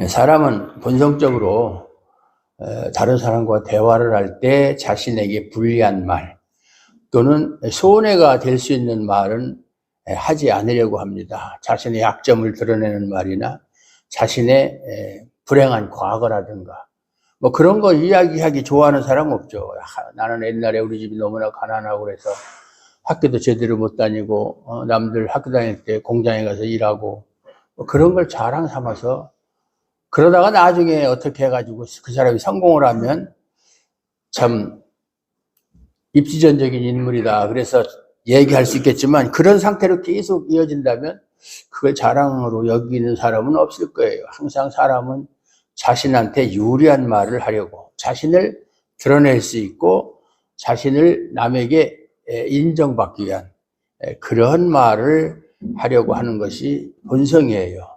사람은 본성적으로 다른 사람과 대화를 할 때 자신에게 불리한 말 또는 손해가 될 수 있는 말은 하지 않으려고 합니다. 자신의 약점을 드러내는 말이나 자신의 불행한 과거라든가 뭐 그런 거 이야기하기 좋아하는 사람 없죠. 나는 옛날에 우리 집이 너무나 가난하고 그래서 학교도 제대로 못 다니고 남들 학교 다닐 때 공장에 가서 일하고 뭐 그런 걸 자랑 삼아서 그러다가 나중에 어떻게 해가지고 그 사람이 성공을 하면 참 입지전적인 인물이다. 그래서 얘기할 수 있겠지만 그런 상태로 계속 이어진다면 그걸 자랑으로 여기는 사람은 없을 거예요. 항상 사람은 자신한테 유리한 말을 하려고 자신을 드러낼 수 있고 자신을 남에게 인정받기 위한 그런 말을 하려고 하는 것이 본성이에요.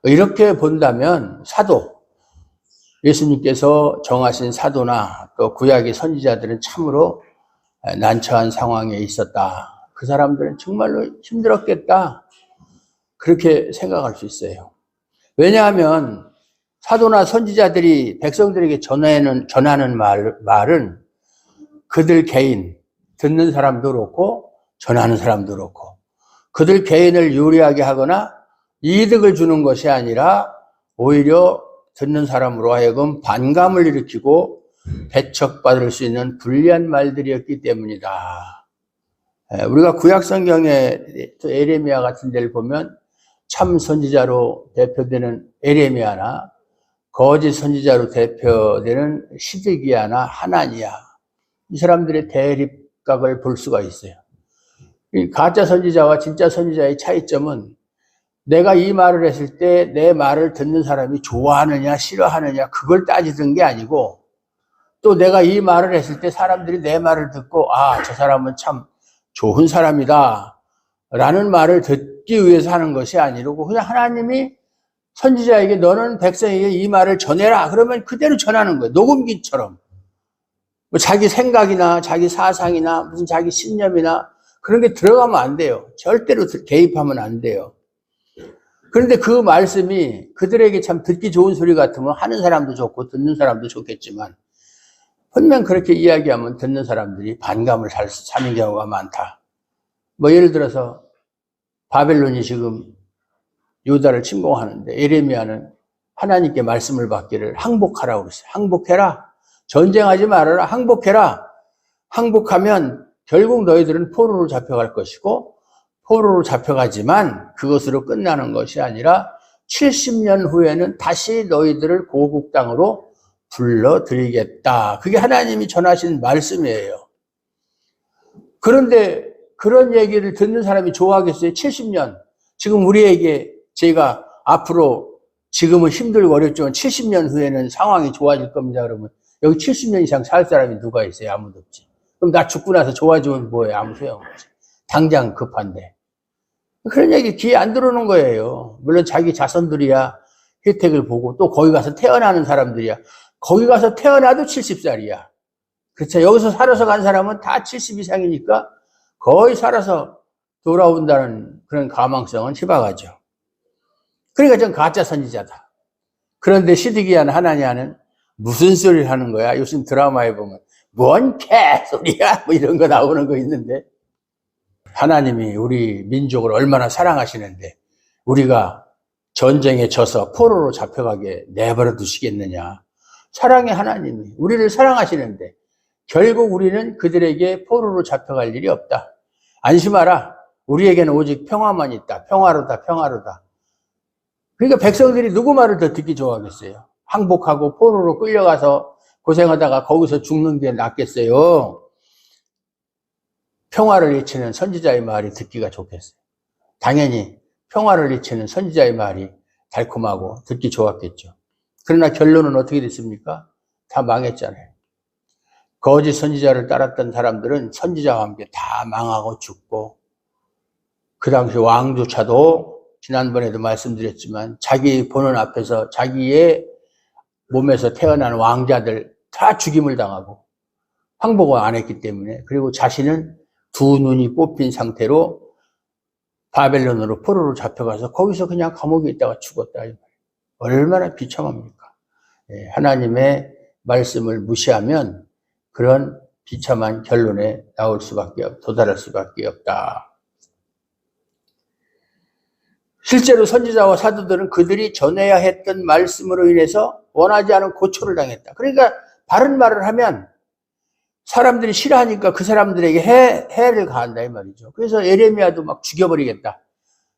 이렇게 본다면 사도, 예수님께서 정하신 사도나 또 구약의 선지자들은 참으로 난처한 상황에 있었다. 그 사람들은 정말로 힘들었겠다. 그렇게 생각할 수 있어요. 왜냐하면 사도나 선지자들이 백성들에게 전하는 말은 그들 개인, 듣는 사람도 그렇고 전하는 사람도 그렇고 그들 개인을 유리하게 하거나 이득을 주는 것이 아니라 오히려 듣는 사람으로 하여금 반감을 일으키고 배척받을 수 있는 불리한 말들이었기 때문이다. 우리가 구약성경에 또 에레미야 같은 데를 보면 참 선지자로 대표되는 에레미야나 거짓 선지자로 대표되는 시드기야나 하나니야, 이 사람들의 대립각을 볼 수가 있어요. 이 가짜 선지자와 진짜 선지자의 차이점은 내가 이 말을 했을 때 내 말을 듣는 사람이 좋아하느냐 싫어하느냐 그걸 따지던 게 아니고 또 내가 이 말을 했을 때 사람들이 내 말을 듣고 저 사람은 참 좋은 사람이다 라는 말을 듣기 위해서 하는 것이 아니고 그냥 하나님이 선지자에게 너는 백성에게 이 말을 전해라 그러면 그대로 전하는 거예요. 녹음기처럼. 뭐 자기 생각이나 자기 사상이나 무슨 자기 신념이나 그런 게 들어가면 안 돼요. 절대로 개입하면 안 돼요. 그런데 그 말씀이 그들에게 참 듣기 좋은 소리 같으면 하는 사람도 좋고 듣는 사람도 좋겠지만 분명 그렇게 이야기하면 듣는 사람들이 반감을 사는 경우가 많다. 뭐 예를 들어서 바벨론이 지금 유다를 침공하는데 에레미야는 하나님께 말씀을 받기를 항복하라고 그랬어요. 항복해라. 전쟁하지 말아라. 항복해라. 항복하면 결국 너희들은 포로로 잡혀갈 것이고 포로로 잡혀가지만 그것으로 끝나는 것이 아니라 70년 후에는 다시 너희들을 고국 땅으로 불러들이겠다. 그게 하나님이 전하신 말씀이에요. 그런데 그런 얘기를 듣는 사람이 좋아하겠어요? 70년. 지금 우리에게 제가 앞으로 지금은 힘들고 어렵지만 70년 후에는 상황이 좋아질 겁니다. 그러면 여기 70년 이상 살 사람이 누가 있어요? 아무도 없지. 그럼 나 죽고 나서 좋아지면 뭐예요? 아무 소용없지. 당장 급한데. 그런 얘기 귀에 안 들어오는 거예요. 물론 자기 자손들이야 혜택을 보고 또 거기 가서 태어나는 사람들이야. 거기 가서 태어나도 70살이야. 그렇죠. 여기서 살아서 간 사람은 다 70 이상이니까 거의 살아서 돌아온다는 그런 가망성은 희박하죠. 그러니까 전 가짜 선지자다. 그런데 시드기야는 하나냐는 무슨 소리를 하는 거야? 요즘 드라마에 보면 뭔 개소리야? 뭐 이런 거 나오는 거 있는데 하나님이 우리 민족을 얼마나 사랑하시는데 우리가 전쟁에 져서 포로로 잡혀가게 내버려 두시겠느냐. 사랑의 하나님이 우리를 사랑하시는데 결국 우리는 그들에게 포로로 잡혀갈 일이 없다. 안심하라. 우리에게는 오직 평화만 있다. 평화로다. 평화로다. 그러니까 백성들이 누구 말을 더 듣기 좋아하겠어요? 항복하고 포로로 끌려가서 고생하다가 거기서 죽는 게 낫겠어요? 평화를 외치는 선지자의 말이 듣기가 좋겠어요. 당연히 평화를 외치는 선지자의 말이 달콤하고 듣기 좋았겠죠. 그러나 결론은 어떻게 됐습니까? 다 망했잖아요. 거짓 선지자를 따랐던 사람들은 선지자와 함께 다 망하고 죽고 그 당시 왕조차도 지난번에도 말씀드렸지만 자기 보는 앞에서 자기의 몸에서 태어난 왕자들 다 죽임을 당하고 항복을 안 했기 때문에 그리고 자신은 두 눈이 뽑힌 상태로 바벨론으로 포로로 잡혀가서 거기서 그냥 감옥에 있다가 죽었다. 얼마나 비참합니까? 하나님의 말씀을 무시하면 그런 비참한 결론에 도달할 수밖에 없다. 실제로 선지자와 사도들은 그들이 전해야 했던 말씀으로 인해서 원하지 않은 고초를 당했다. 그러니까 바른 말을 하면 사람들이 싫어하니까 그 사람들에게 해를 가한다 이 말이죠. 그래서 예레미야도 막 죽여버리겠다.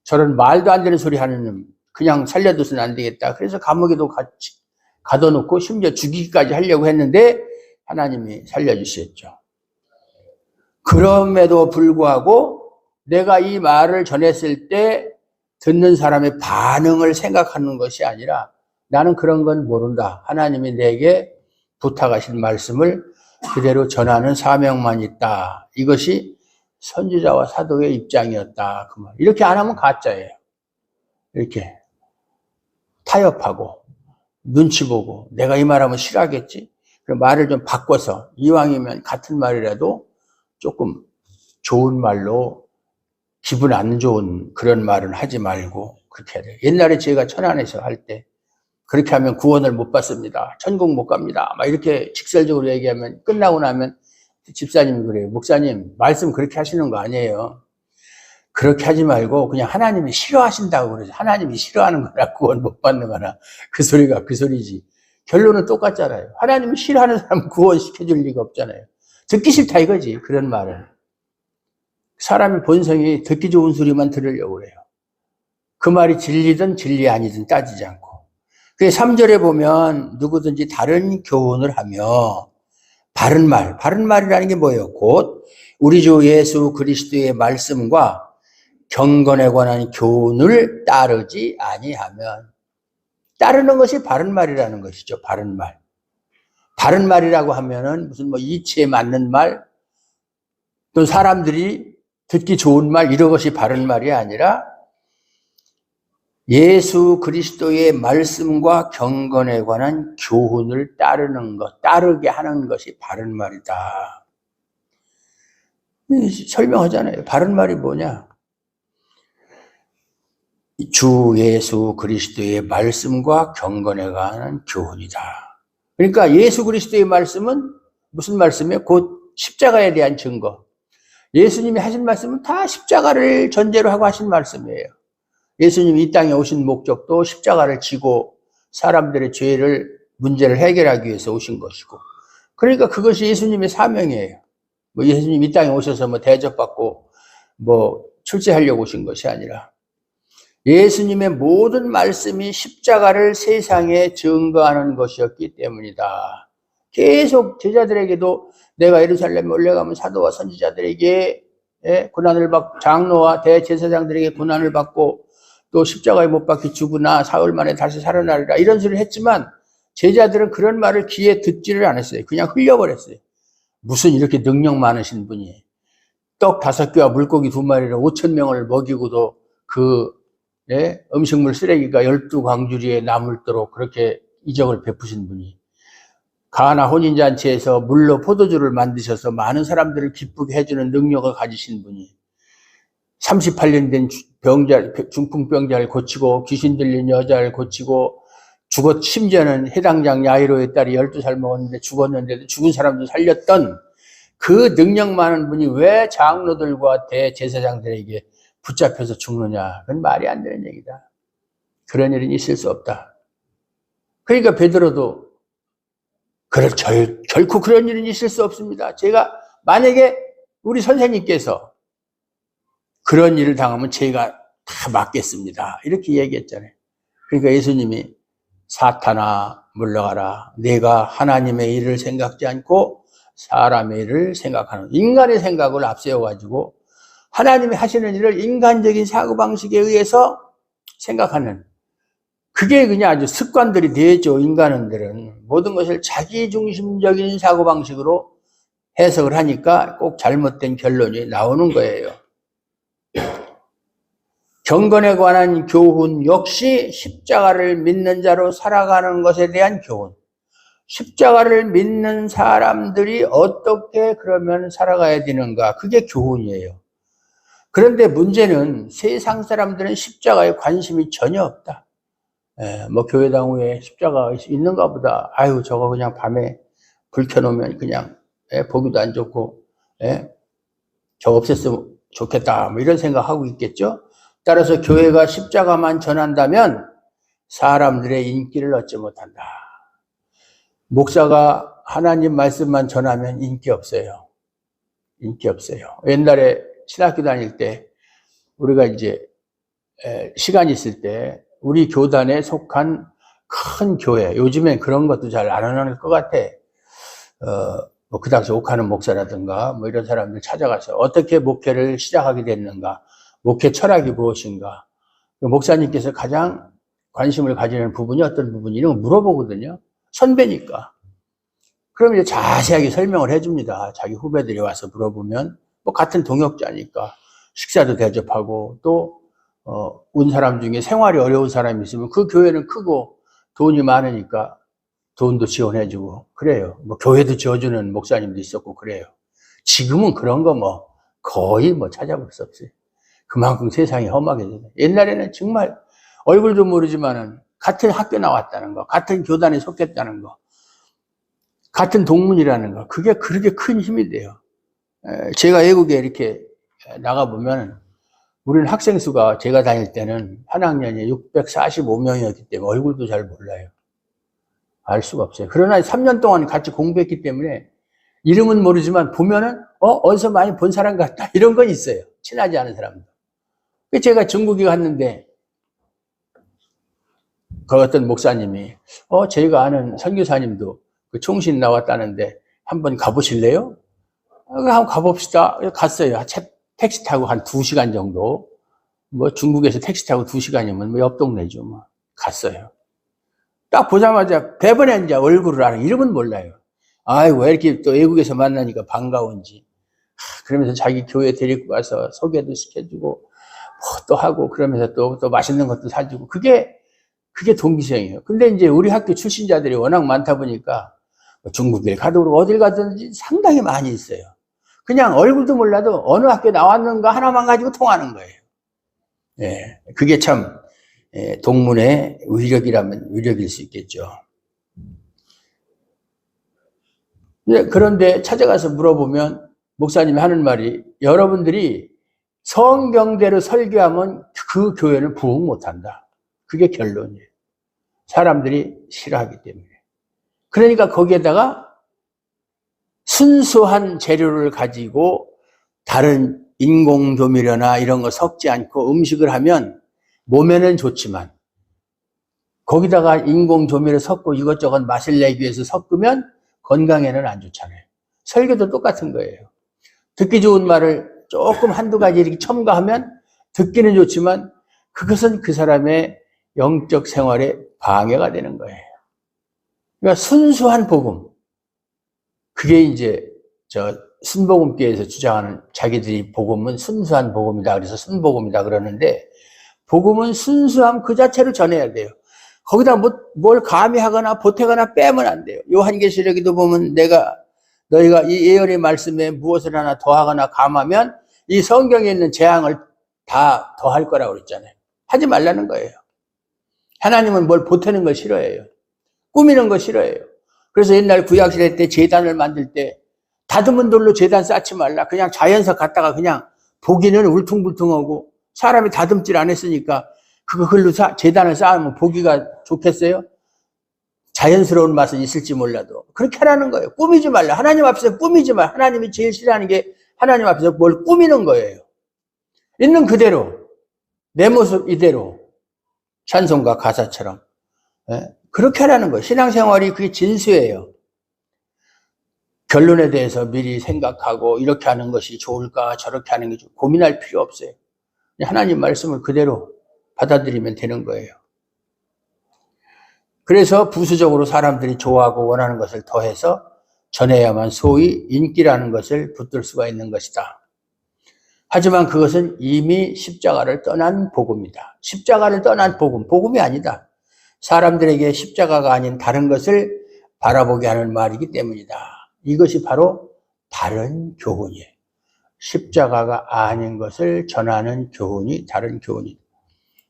저런 말도 안 되는 소리 하는 놈 그냥 살려둬서는 안 되겠다. 그래서 감옥에도 가둬놓고 심지어 죽이기까지 하려고 했는데 하나님이 살려주셨죠. 그럼에도 불구하고 내가 이 말을 전했을 때 듣는 사람의 반응을 생각하는 것이 아니라 나는 그런 건 모른다. 하나님이 내게 부탁하신 말씀을 그대로 전하는 사명만 있다. 이것이 선지자와 사도의 입장이었다. 그 말. 이렇게 안 하면 가짜예요. 이렇게 타협하고 눈치 보고 내가 이 말하면 싫어하겠지. 그럼 말을 좀 바꿔서 이왕이면 같은 말이라도 조금 좋은 말로 기분 안 좋은 그런 말은 하지 말고 그렇게 해야 돼요. 옛날에 제가 천안에서 할 때 그렇게 하면 구원을 못 받습니다. 천국 못 갑니다. 막 이렇게 직설적으로 얘기하면 끝나고 나면 집사님이 그래요. 목사님 말씀 그렇게 하시는 거 아니에요. 그렇게 하지 말고 그냥 하나님이 싫어하신다고 그러죠. 하나님이 싫어하는 거나 구원 못 받는 거나 그 소리가 그 소리지. 결론은 똑같잖아요. 하나님이 싫어하는 사람 구원시켜줄 리가 없잖아요. 듣기 싫다 이거지 그런 말을. 사람의 본성이 듣기 좋은 소리만 들으려고 그래요. 그 말이 진리든 진리 아니든 따지지 않고. 그래서 3절에 보면 누구든지 다른 교훈을 하며 바른 말이라는 게 뭐예요? 곧 우리 주 예수 그리스도의 말씀과 경건에 관한 교훈을 따르지 아니하면 따르는 것이 바른 말이라는 것이죠. 바른 말. 바른 말이라고 하면은 무슨 뭐 이치에 맞는 말, 또 사람들이 듣기 좋은 말 이런 것이 바른 말이 아니라 예수 그리스도의 말씀과 경건에 관한 교훈을 따르는 것, 따르게 하는 것이 바른 말이다. 설명하잖아요. 바른 말이 뭐냐? 주 예수 그리스도의 말씀과 경건에 관한 교훈이다. 그러니까 예수 그리스도의 말씀은 무슨 말씀이에요? 곧 십자가에 대한 증거. 예수님이 하신 말씀은 다 십자가를 전제로 하고 하신 말씀이에요. 예수님이 이 땅에 오신 목적도 십자가를 지고 사람들의 문제를 해결하기 위해서 오신 것이고. 그러니까 그것이 예수님의 사명이에요. 뭐 예수님이 이 땅에 오셔서 뭐 대접받고 뭐 출세하려고 오신 것이 아니라 예수님의 모든 말씀이 십자가를 세상에 증거하는 것이었기 때문이다. 계속 제자들에게도 내가 예루살렘에 올라가면 사도와 선지자들에게 고난을 받고 장로와 대제사장들에게 고난을 받고 또 십자가에 못 박혀 죽으나 사흘 만에 다시 살아나리라 이런 소리를 했지만 제자들은 그런 말을 귀에 듣지를 않았어요. 그냥 흘려버렸어요. 무슨 이렇게 능력 많으신 분이 떡 5개와 물고기 2마리를 5,000명을 먹이고도 그 음식물 쓰레기가 12광주리에 남을도록 그렇게 이적을 베푸신 분이 가나 혼인잔치에서 물로 포도주를 만드셔서 많은 사람들을 기쁘게 해주는 능력을 가지신 분이 38년 된 중풍병자를 고치고 귀신 들린 여자를 고치고 심지어는 해당장 야이로의 딸이 12살 먹었는데 죽었는데도 죽은 사람도 살렸던 그 능력 많은 분이 왜 장로들과 대제사장들에게 붙잡혀서 죽느냐. 그건 말이 안 되는 얘기다. 그런 일은 있을 수 없다. 그러니까 베드로도 결코 그런 일은 있을 수 없습니다. 제가 만약에 우리 선생님께서 그런 일을 당하면 제가 다 맡겠습니다. 이렇게 얘기했잖아요. 그러니까 예수님이 사탄아 물러가라. 내가 하나님의 일을 생각지 않고 사람의 일을 생각하는 인간의 생각을 앞세워가지고 하나님이 하시는 일을 인간적인 사고방식에 의해서 생각하는 그게 그냥 아주 습관들이 되죠. 인간들은 모든 것을 자기중심적인 사고방식으로 해석을 하니까 꼭 잘못된 결론이 나오는 거예요. 경건에 관한 교훈 역시 십자가를 믿는 자로 살아가는 것에 대한 교훈. 십자가를 믿는 사람들이 어떻게 그러면 살아가야 되는가? 그게 교훈이에요. 그런데 문제는 세상 사람들은 십자가에 관심이 전혀 없다. 뭐 교회당 후에 십자가 있는가 보다. 아유, 저거 그냥 밤에 불 켜놓으면 그냥 보기도 안 좋고 저거 없앴으면 좋겠다, 뭐 이런 생각하고 있겠죠. 따라서 교회가 십자가만 전한다면 사람들의 인기를 얻지 못한다. 목사가 하나님 말씀만 전하면 인기 없어요. 인기 없어요. 옛날에 신학교 다닐 때 우리가 이제 시간 있을 때 우리 교단에 속한 큰 교회, 요즘엔 그런 것도 잘 안 하는 것 같아. 뭐 그 당시 옥하는 목사라든가 뭐 이런 사람들 찾아가서 어떻게 목회를 시작하게 됐는가, 목회 철학이 무엇인가, 목사님께서 가장 관심을 가지는 부분이 어떤 부분이, 이런 거 물어보거든요. 선배니까. 그럼 이제 자세하게 설명을 해줍니다. 자기 후배들이 와서 물어보면, 뭐 같은 동역자니까 식사도 대접하고, 또 온 사람 중에 생활이 어려운 사람이 있으면 그 교회는 크고 돈이 많으니까 돈도 지원해주고 그래요. 뭐 교회도 지어주는 목사님도 있었고 그래요. 지금은 그런 거 뭐 거의 뭐 찾아볼 수 없어요. 그만큼 세상이 험하게 되네. 옛날에는 정말 얼굴도 모르지만은 같은 학교 나왔다는 거, 같은 교단에 속했다는 거, 같은 동문이라는 거, 그게 그렇게 큰 힘이 돼요. 제가 외국에 이렇게 나가보면 우리는 학생 수가 제가 다닐 때는 한 학년에 645명이었기 때문에 얼굴도 잘 몰라요. 알 수가 없어요. 그러나 3년 동안 같이 공부했기 때문에 이름은 모르지만 보면은 어디서 많이 본 사람 같다, 이런 건 있어요. 친하지 않은 사람도. 제가 중국에 갔는데 그 어떤 목사님이 저희가 아는 선교사님도 그 총신 나왔다는데 한번 가보실래요? 한번 가봅시다. 갔어요. 택시 타고 한 2시간 정도. 뭐 중국에서 택시 타고 2시간이면 뭐 옆 동네죠. 뭐 갔어요. 딱 보자마자 배번에 이제 얼굴을 아는, 이름은 몰라요. 아이고, 왜 이렇게 또 외국에서 만나니까 반가운지. 그러면서 자기 교회 데리고 가서 소개도 시켜주고, 뭐 또 하고, 그러면서 또 맛있는 것도 사주고. 그게 동기생이에요. 근데 이제 우리 학교 출신자들이 워낙 많다 보니까 중국에 가도 어딜 가든지 상당히 많이 있어요. 그냥 얼굴도 몰라도 어느 학교 나왔는가 하나만 가지고 통하는 거예요. 예, 그게 참 동문의 위력이라면 위력일 수 있겠죠. 그런데 찾아가서 물어보면 목사님이 하는 말이, 여러분들이 성경대로 설교하면 그 교회는 부흥 못한다. 그게 결론이에요. 사람들이 싫어하기 때문에. 그러니까 거기에다가 순수한 재료를 가지고 다른 인공조미료나 이런 거 섞지 않고 음식을 하면 몸에는 좋지만, 거기다가 인공조미료 섞고 이것저것 맛을 내기 위해서 섞으면 건강에는 안 좋잖아요. 설교도 똑같은 거예요. 듣기 좋은 말을 조금 한두 가지 이렇게 첨가하면 듣기는 좋지만 그것은 그 사람의 영적 생활에 방해가 되는 거예요. 그러니까 순수한 복음, 그게 이제 순복음교회에서 주장하는, 자기들이 복음은 순수한 복음이다, 그래서 순복음이다 그러는데, 복음은 순수함 그 자체로 전해야 돼요. 거기다 뭘 가미하거나 보태거나 빼면 안 돼요. 요한계시록에도 보면 너희가 이 예언의 말씀에 무엇을 하나 더하거나 감하면 이 성경에 있는 재앙을 다 더할 거라고 그랬잖아요. 하지 말라는 거예요. 하나님은 뭘 보태는 거 싫어해요. 꾸미는 거 싫어해요. 그래서 옛날 구약시대 때 제단을 만들 때 다듬은 돌로 제단 쌓지 말라. 그냥 자연석 갖다가 그냥 보기는 울퉁불퉁하고 사람이 다듬질 안 했으니까 그걸로 제단을 쌓으면 보기가 좋겠어요? 자연스러운 맛은 있을지 몰라도 그렇게 하라는 거예요. 꾸미지 말라. 하나님 앞에서 꾸미지 말라. 하나님이 제일 싫어하는 게 하나님 앞에서 뭘 꾸미는 거예요. 있는 그대로, 내 모습 이대로, 찬송가 가사처럼 그렇게 하라는 거예요. 신앙생활이 그게 진수예요. 결론에 대해서 미리 생각하고 이렇게 하는 것이 좋을까 저렇게 하는 게 좋을까 고민할 필요 없어요. 하나님 말씀을 그대로 받아들이면 되는 거예요. 그래서 부수적으로 사람들이 좋아하고 원하는 것을 더해서 전해야만 소위 인기라는 것을 붙들 수가 있는 것이다. 하지만 그것은 이미 십자가를 떠난 복음이다. 십자가를 떠난 복음이 아니다. 사람들에게 십자가가 아닌 다른 것을 바라보게 하는 말이기 때문이다. 이것이 바로 다른 교훈이에요. 십자가가 아닌 것을 전하는 교훈이 다른 교훈이다.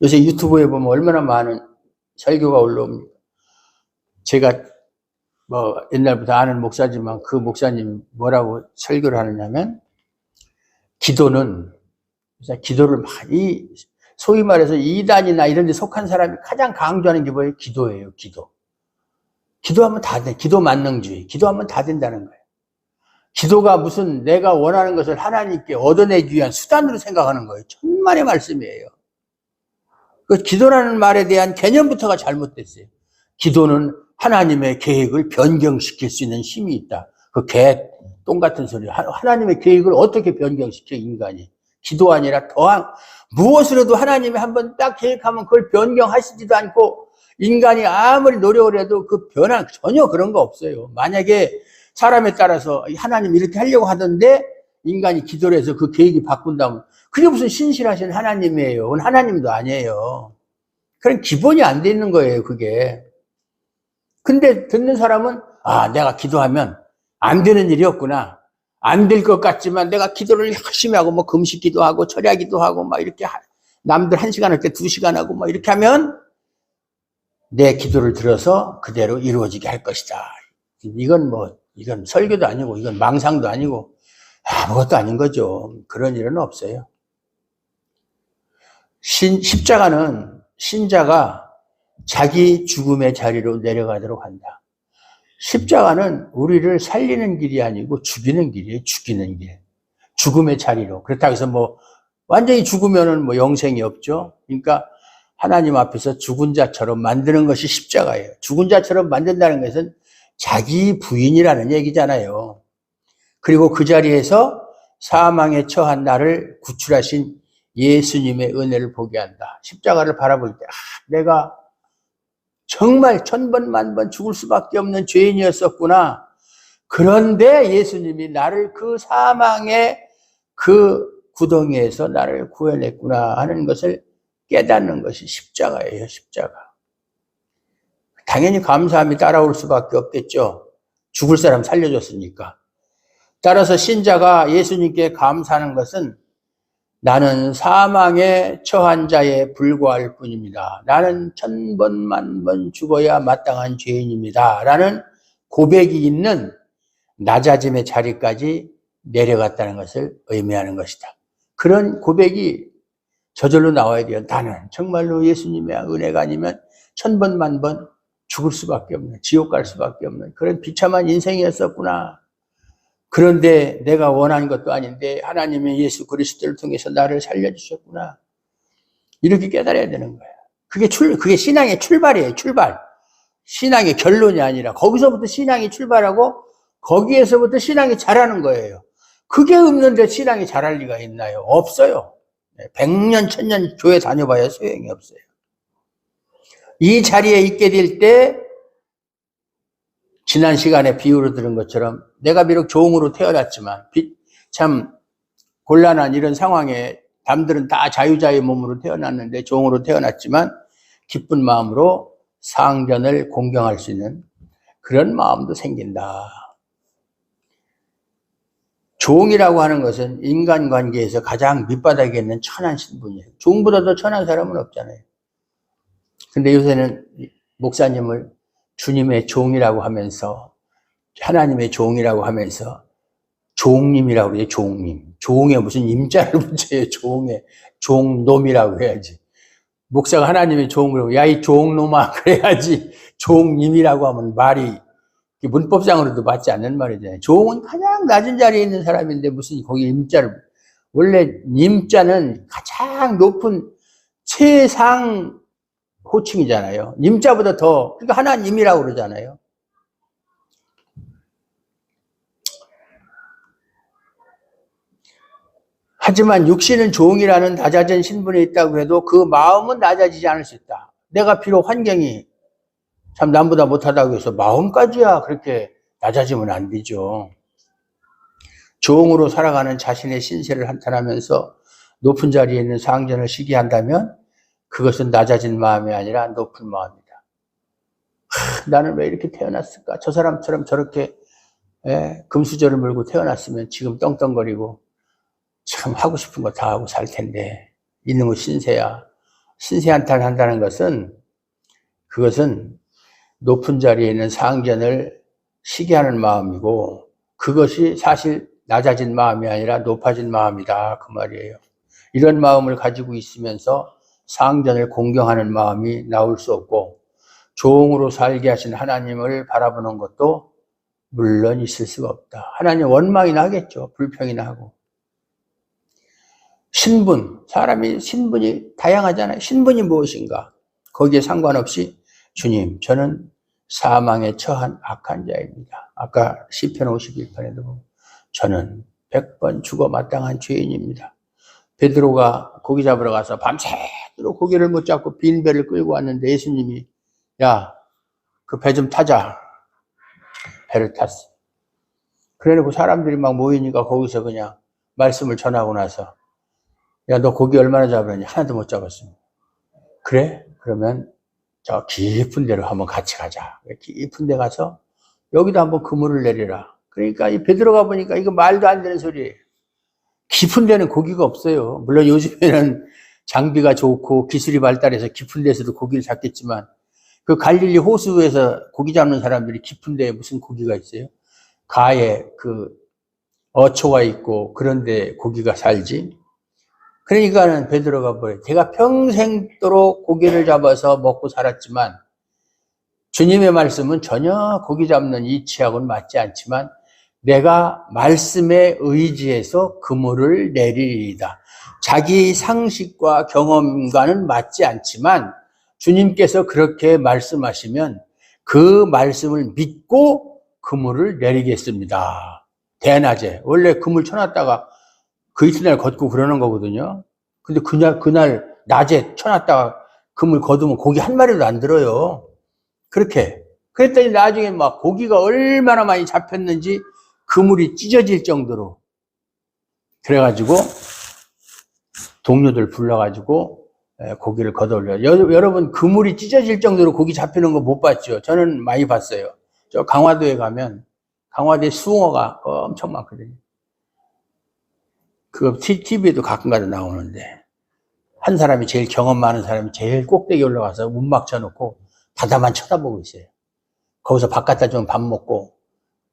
요새 유튜브에 보면 얼마나 많은 설교가 올라옵니다. 제가 뭐 옛날부터 아는 목사지만 그 목사님 뭐라고 설교를 하느냐면, 기도를 많이, 소위 말해서 이단이나 이런 데 속한 사람이 가장 강조하는 게 뭐예요? 기도예요, 기도. 기도하면 다 돼. 기도 만능주의. 기도하면 다 된다는 거예요. 기도가 무슨 내가 원하는 것을 하나님께 얻어내기 위한 수단으로 생각하는 거예요. 천만의 말씀이에요. 그 기도라는 말에 대한 개념부터가 잘못됐어요. 기도는 하나님의 계획을 변경시킬 수 있는 힘이 있다. 그 똥 같은 소리. 하나님의 계획을 어떻게 변경시켜, 인간이. 기도 아니라 더한, 무엇으로도 하나님이 한번 딱 계획하면 그걸 변경하시지도 않고, 인간이 아무리 노력을 해도 그 변화, 전혀 그런 거 없어요. 만약에 사람에 따라서 하나님 이렇게 하려고 하던데, 인간이 기도를 해서 그 계획이 바꾼다면, 그게 무슨 신실하신 하나님이에요. 그건 하나님도 아니에요. 그런 기본이 안 돼 있는 거예요, 그게. 근데 듣는 사람은, 아, 내가 기도하면 안 되는 일이 없구나. 안 될 것 같지만 내가 기도를 열심히 하고, 뭐 금식기도 하고, 철야기도 하고, 막 이렇게 남들 1시간 할 때 2시간 하고, 막 이렇게 하면 내 기도를 들어서 그대로 이루어지게 할 것이다. 이건 설교도 아니고, 이건 망상도 아니고, 아무것도 아닌 거죠. 그런 일은 없어요. 십자가는 신자가 자기 죽음의 자리로 내려가도록 한다. 십자가는 우리를 살리는 길이 아니고 죽이는 길이에요. 죽이는 길. 죽음의 자리로. 그렇다고 해서 뭐 완전히 죽으면은 뭐 영생이 없죠. 그러니까 하나님 앞에서 죽은 자처럼 만드는 것이 십자가예요. 죽은 자처럼 만든다는 것은 자기 부인이라는 얘기잖아요. 그리고 그 자리에서 사망에 처한 나를 구출하신 예수님의 은혜를 보게 한다. 십자가를 바라볼 때, 내가 정말 1000번, 10,000번 죽을 수밖에 없는 죄인이었었구나. 그런데 예수님이 나를 그 사망의 그 구덩이에서 나를 구해냈구나 하는 것을 깨닫는 것이 십자가예요, 십자가. 당연히 감사함이 따라올 수밖에 없겠죠. 죽을 사람 살려줬으니까. 따라서 신자가 예수님께 감사하는 것은 나는 사망에 처한 자에 불과할 뿐입니다. 나는 1000번, 10,000번 죽어야 마땅한 죄인입니다. 라는 고백이 있는 낮아짐의 자리까지 내려갔다는 것을 의미하는 것이다. 그런 고백이 저절로 나와야 돼요. 나는 정말로 예수님의 은혜가 아니면 1000번, 10,000번 죽을 수밖에 없는, 지옥 갈 수밖에 없는 그런 비참한 인생이었었구나. 그런데 내가 원하는 것도 아닌데 하나님의 예수 그리스도를 통해서 나를 살려주셨구나. 이렇게 깨달아야 되는 거예요. 그게 신앙의 출발이에요, 출발. 신앙의 결론이 아니라 거기서부터 신앙이 출발하고 거기에서부터 신앙이 자라는 거예요. 그게 없는데 신앙이 자랄 리가 있나요? 없어요. 100년, 1000년 교회 다녀봐야 소용이 없어요. 이 자리에 있게 될 때 지난 시간에 비유로 들은 것처럼 내가 비록 종으로 태어났지만 참 곤란한 이런 상황에 남들은 다 자유자의 몸으로 태어났는데 종으로 태어났지만 기쁜 마음으로 상전을 공경할 수 있는 그런 마음도 생긴다. 종이라고 하는 것은 인간관계에서 가장 밑바닥에 있는 천한 신분이에요. 종보다 더 천한 사람은 없잖아요. 근데 요새는 목사님을 주님의 종이라고 하면서 하나님의 종이라고 하면서 종님이라고 그래요. 종님. 종에 무슨 임자를 붙여요. 종놈이라고 해야지. 목사가 하나님의 종으로 야 이 종놈아 그래야지. 종님이라고 하면 말이 문법상으로도 맞지 않는 말이잖아요. 종은 가장 낮은 자리에 있는 사람인데 무슨 거기 임자를, 원래 님자는 가장 높은 최상 호칭이잖아요. 님자보다 더, 그러니까 하나님이라고 그러잖아요. 하지만 육신은 종이라는 낮아진 신분에 있다고 해도 그 마음은 낮아지지 않을 수 있다. 내가 비록 환경이 참 남보다 못하다고 해서 마음까지야 그렇게 낮아지면 안 되죠. 종으로 살아가는 자신의 신세를 한탄하면서 높은 자리에 있는 상전을 시기한다면 그것은 낮아진 마음이 아니라 높은 마음이다. 나는 왜 이렇게 태어났을까? 저 사람처럼 저렇게 금수저를 물고 태어났으면 지금 떵떵거리고 참 하고 싶은 거 다 하고 살 텐데 이놈의 신세야. 신세 한탄 한다는 것은 그것은 높은 자리에 있는 상전을 시기하는 마음이고, 그것이 사실 낮아진 마음이 아니라 높아진 마음이다, 그 말이에요. 이런 마음을 가지고 있으면서 상전을 공경하는 마음이 나올 수 없고, 종으로 살게 하신 하나님을 바라보는 것도 물론 있을 수가 없다. 하나님 원망이나 하겠죠. 불평이나 하고. 신분, 사람이 신분이 다양하잖아요. 신분이 무엇인가? 거기에 상관없이 주님, 저는 사망에 처한 악한 자입니다. 아까 시편 51편에도 보면 저는 100번 죽어 마땅한 죄인입니다. 베드로가 고기 잡으러 가서 밤새도록 고기를 못 잡고 빈 배를 끌고 왔는데 예수님이 야, 그 배 좀 타자. 배를 탔어. 그래놓고 사람들이 막 모이니까 거기서 그냥 말씀을 전하고 나서 야, 너 고기 얼마나 잡았니? 하나도 못 잡았어. 그래? 그러면 저 깊은 데로 한번 같이 가자. 깊은 데 가서 여기도 한번 그물을 내리라. 그러니까 이 베드로가 보니까 이거 말도 안 되는 소리예요. 깊은 데는 고기가 없어요. 물론 요즘에는 장비가 좋고 기술이 발달해서 깊은 데서도 고기를 잡겠지만 그 갈릴리 호수에서 고기 잡는 사람들이 깊은 데에 무슨 고기가 있어요? 가에 그 어초가 있고 그런 데 고기가 살지. 그러니까는 베드로가 뭐래? 제가 평생도록 고기를 잡아서 먹고 살았지만 주님의 말씀은 전혀 고기 잡는 이치하고는 맞지 않지만 내가 말씀에 의지해서 그물을 내리리이다. 자기 상식과 경험과는 맞지 않지만 주님께서 그렇게 말씀하시면 그 말씀을 믿고 그물을 내리겠습니다. 대낮에 원래 그물 쳐놨다가 그 이튿날 걷고 그러는 거거든요. 근데 그날 낮에 쳐놨다가 그물 거두면 고기 한 마리도 안 들어요. 그렇게. 그랬더니 나중에 막 고기가 얼마나 많이 잡혔는지 그물이 찢어질 정도로. 그래가지고 동료들 불러가지고 고기를 걷어올려요. 여러분 그물이 찢어질 정도로 고기 잡히는 거 못 봤죠? 저는 많이 봤어요. 저 강화도에 가면 강화도에 숭어가 엄청 많거든요. 그거 TV에도 가끔가다 나오는데 한 사람이 제일 경험 많은 사람이 제일 꼭대기 올라가서 문막 쳐놓고 바다만 쳐다보고 있어요. 거기서 바깥에 좀 밥 먹고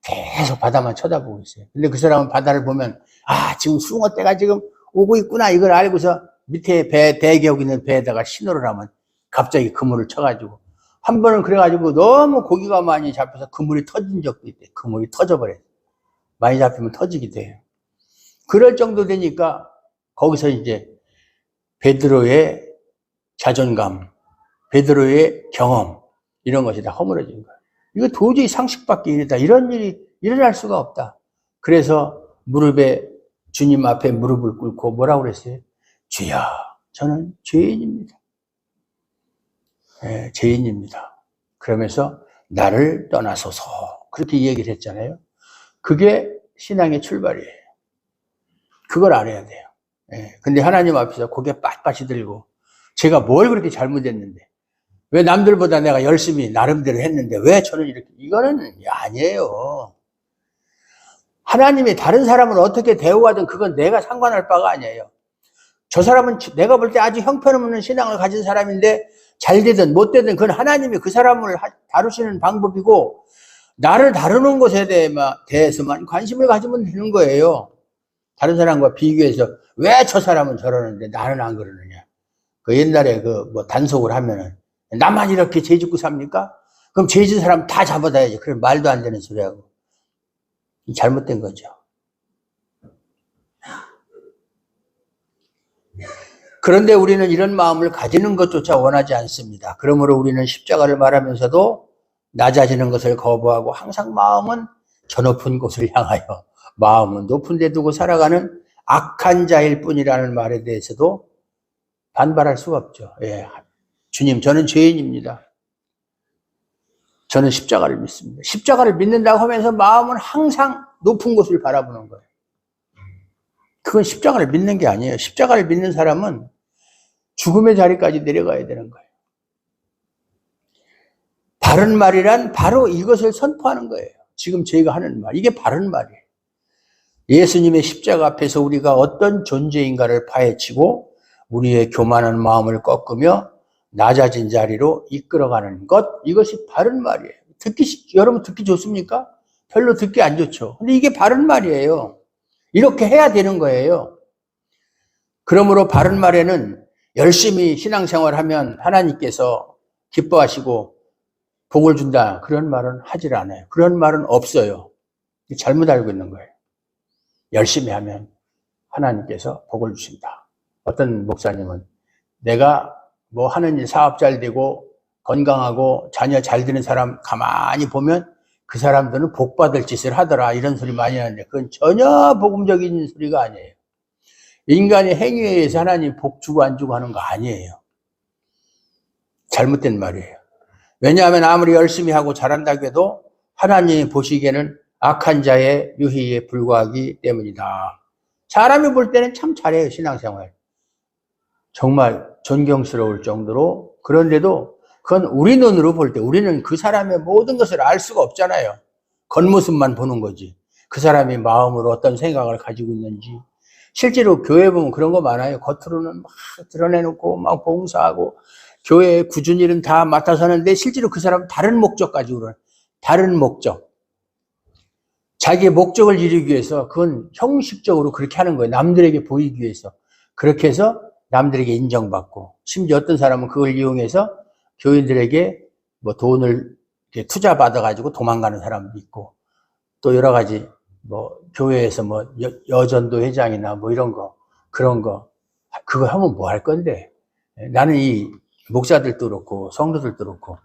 계속 바다만 쳐다보고 있어요. 근데 그 사람은 바다를 보면 아 지금 숭어 떼가 지금 오고 있구나 이걸 알고서 밑에 배 대기하고 있는 배에다가 신호를 하면 갑자기 그물을 쳐가지고 한 번은 그래가지고 너무 고기가 많이 잡혀서 그물이 터진 적도 있대. 그물이 터져버려요. 많이 잡히면 터지기도 해요. 그럴 정도 되니까 거기서 이제 베드로의 자존감, 베드로의 경험 이런 것이 다 허물어진 거예요. 이거 도저히 상식 밖의 일이다. 이런 일이 일어날 수가 없다. 그래서 무릎에 주님 앞에 무릎을 꿇고 뭐라고 그랬어요? 주여, 저는 죄인입니다. 네, 죄인입니다. 그러면서 나를 떠나소서 그렇게 얘기를 했잖아요. 그게 신앙의 출발이에요. 그걸 알아야 돼요. 예. 근데 하나님 앞에서 고개 빳빳이 들고 제가 뭘 그렇게 잘못했는데 왜 남들보다 내가 열심히 나름대로 했는데 왜 저는 이렇게 이거는 아니에요. 하나님이 다른 사람을 어떻게 대우하든 그건 내가 상관할 바가 아니에요. 저 사람은 내가 볼 때 아주 형편없는 신앙을 가진 사람인데 잘 되든 못 되든 그건 하나님이 그 사람을 다루시는 방법이고 나를 다루는 것에 대해서만 관심을 가지면 되는 거예요. 다른 사람과 비교해서 왜 저 사람은 저러는데 나는 안 그러느냐. 그 옛날에 그 뭐 단속을 하면은 나만 이렇게 죄 짓고 삽니까? 그럼 죄 짓는 사람 다 잡아다야지. 그럼 말도 안 되는 소리하고. 잘못된 거죠. 그런데 우리는 이런 마음을 가지는 것조차 원하지 않습니다. 그러므로 우리는 십자가를 말하면서도 낮아지는 것을 거부하고 항상 마음은 저 높은 곳을 향하여 마음은 높은 데 두고 살아가는 악한 자일 뿐이라는 말에 대해서도 반발할 수가 없죠. 예. 주님, 저는 죄인입니다. 저는 십자가를 믿습니다. 십자가를 믿는다고 하면서 마음은 항상 높은 곳을 바라보는 거예요. 그건 십자가를 믿는 게 아니에요. 십자가를 믿는 사람은 죽음의 자리까지 내려가야 되는 거예요. 바른 말이란 바로 이것을 선포하는 거예요. 지금 저희가 하는 말, 이게 바른 말이에요. 예수님의 십자가 앞에서 우리가 어떤 존재인가를 파헤치고 우리의 교만한 마음을 꺾으며 낮아진 자리로 이끌어가는 것, 이것이 바른 말이에요. 여러분 듣기 좋습니까? 별로 듣기 안 좋죠. 근데 이게 바른 말이에요. 이렇게 해야 되는 거예요. 그러므로 바른 말에는 열심히 신앙생활하면 하나님께서 기뻐하시고 복을 준다, 그런 말은 하질 않아요. 그런 말은 없어요. 잘못 알고 있는 거예요. 열심히 하면 하나님께서 복을 주신다. 어떤 목사님은 내가 뭐 하는 일, 사업 잘 되고 건강하고 자녀 잘 되는 사람 가만히 보면 그 사람들은 복 받을 짓을 하더라, 이런 소리 많이 하는데 그건 전혀 복음적인 소리가 아니에요. 인간의 행위에 의해서 하나님 복 주고 안 주고 하는 거 아니에요. 잘못된 말이에요. 왜냐하면 아무리 열심히 하고 잘한다고 해도 하나님이 보시기에는 악한 자의 유희에 불과하기 때문이다. 사람이 볼 때는 참 잘해요, 신앙생활. 정말 존경스러울 정도로. 그런데도 그건 우리 눈으로 볼 때, 우리는 그 사람의 모든 것을 알 수가 없잖아요. 겉모습만 보는 거지. 그 사람이 마음으로 어떤 생각을 가지고 있는지. 실제로 교회 보면 그런 거 많아요. 겉으로는 막 드러내놓고 막 봉사하고 교회 굳은 일은 다 맡아서 하는데 실제로 그 사람은 다른 목적 가지고 그래요. 다른 목적. 자기의 목적을 이루기 위해서 그건 형식적으로 그렇게 하는 거예요. 남들에게 보이기 위해서. 그렇게 해서 남들에게 인정받고, 심지어 어떤 사람은 그걸 이용해서 교인들에게 뭐 돈을 투자 받아가지고 도망가는 사람도 있고, 또 여러 가지 뭐 교회에서 뭐 여전도 회장이나 뭐 이런 거, 그런 거, 그거 하면 뭐 할 건데. 나는 이 목사들도 그렇고 성도들도 그렇고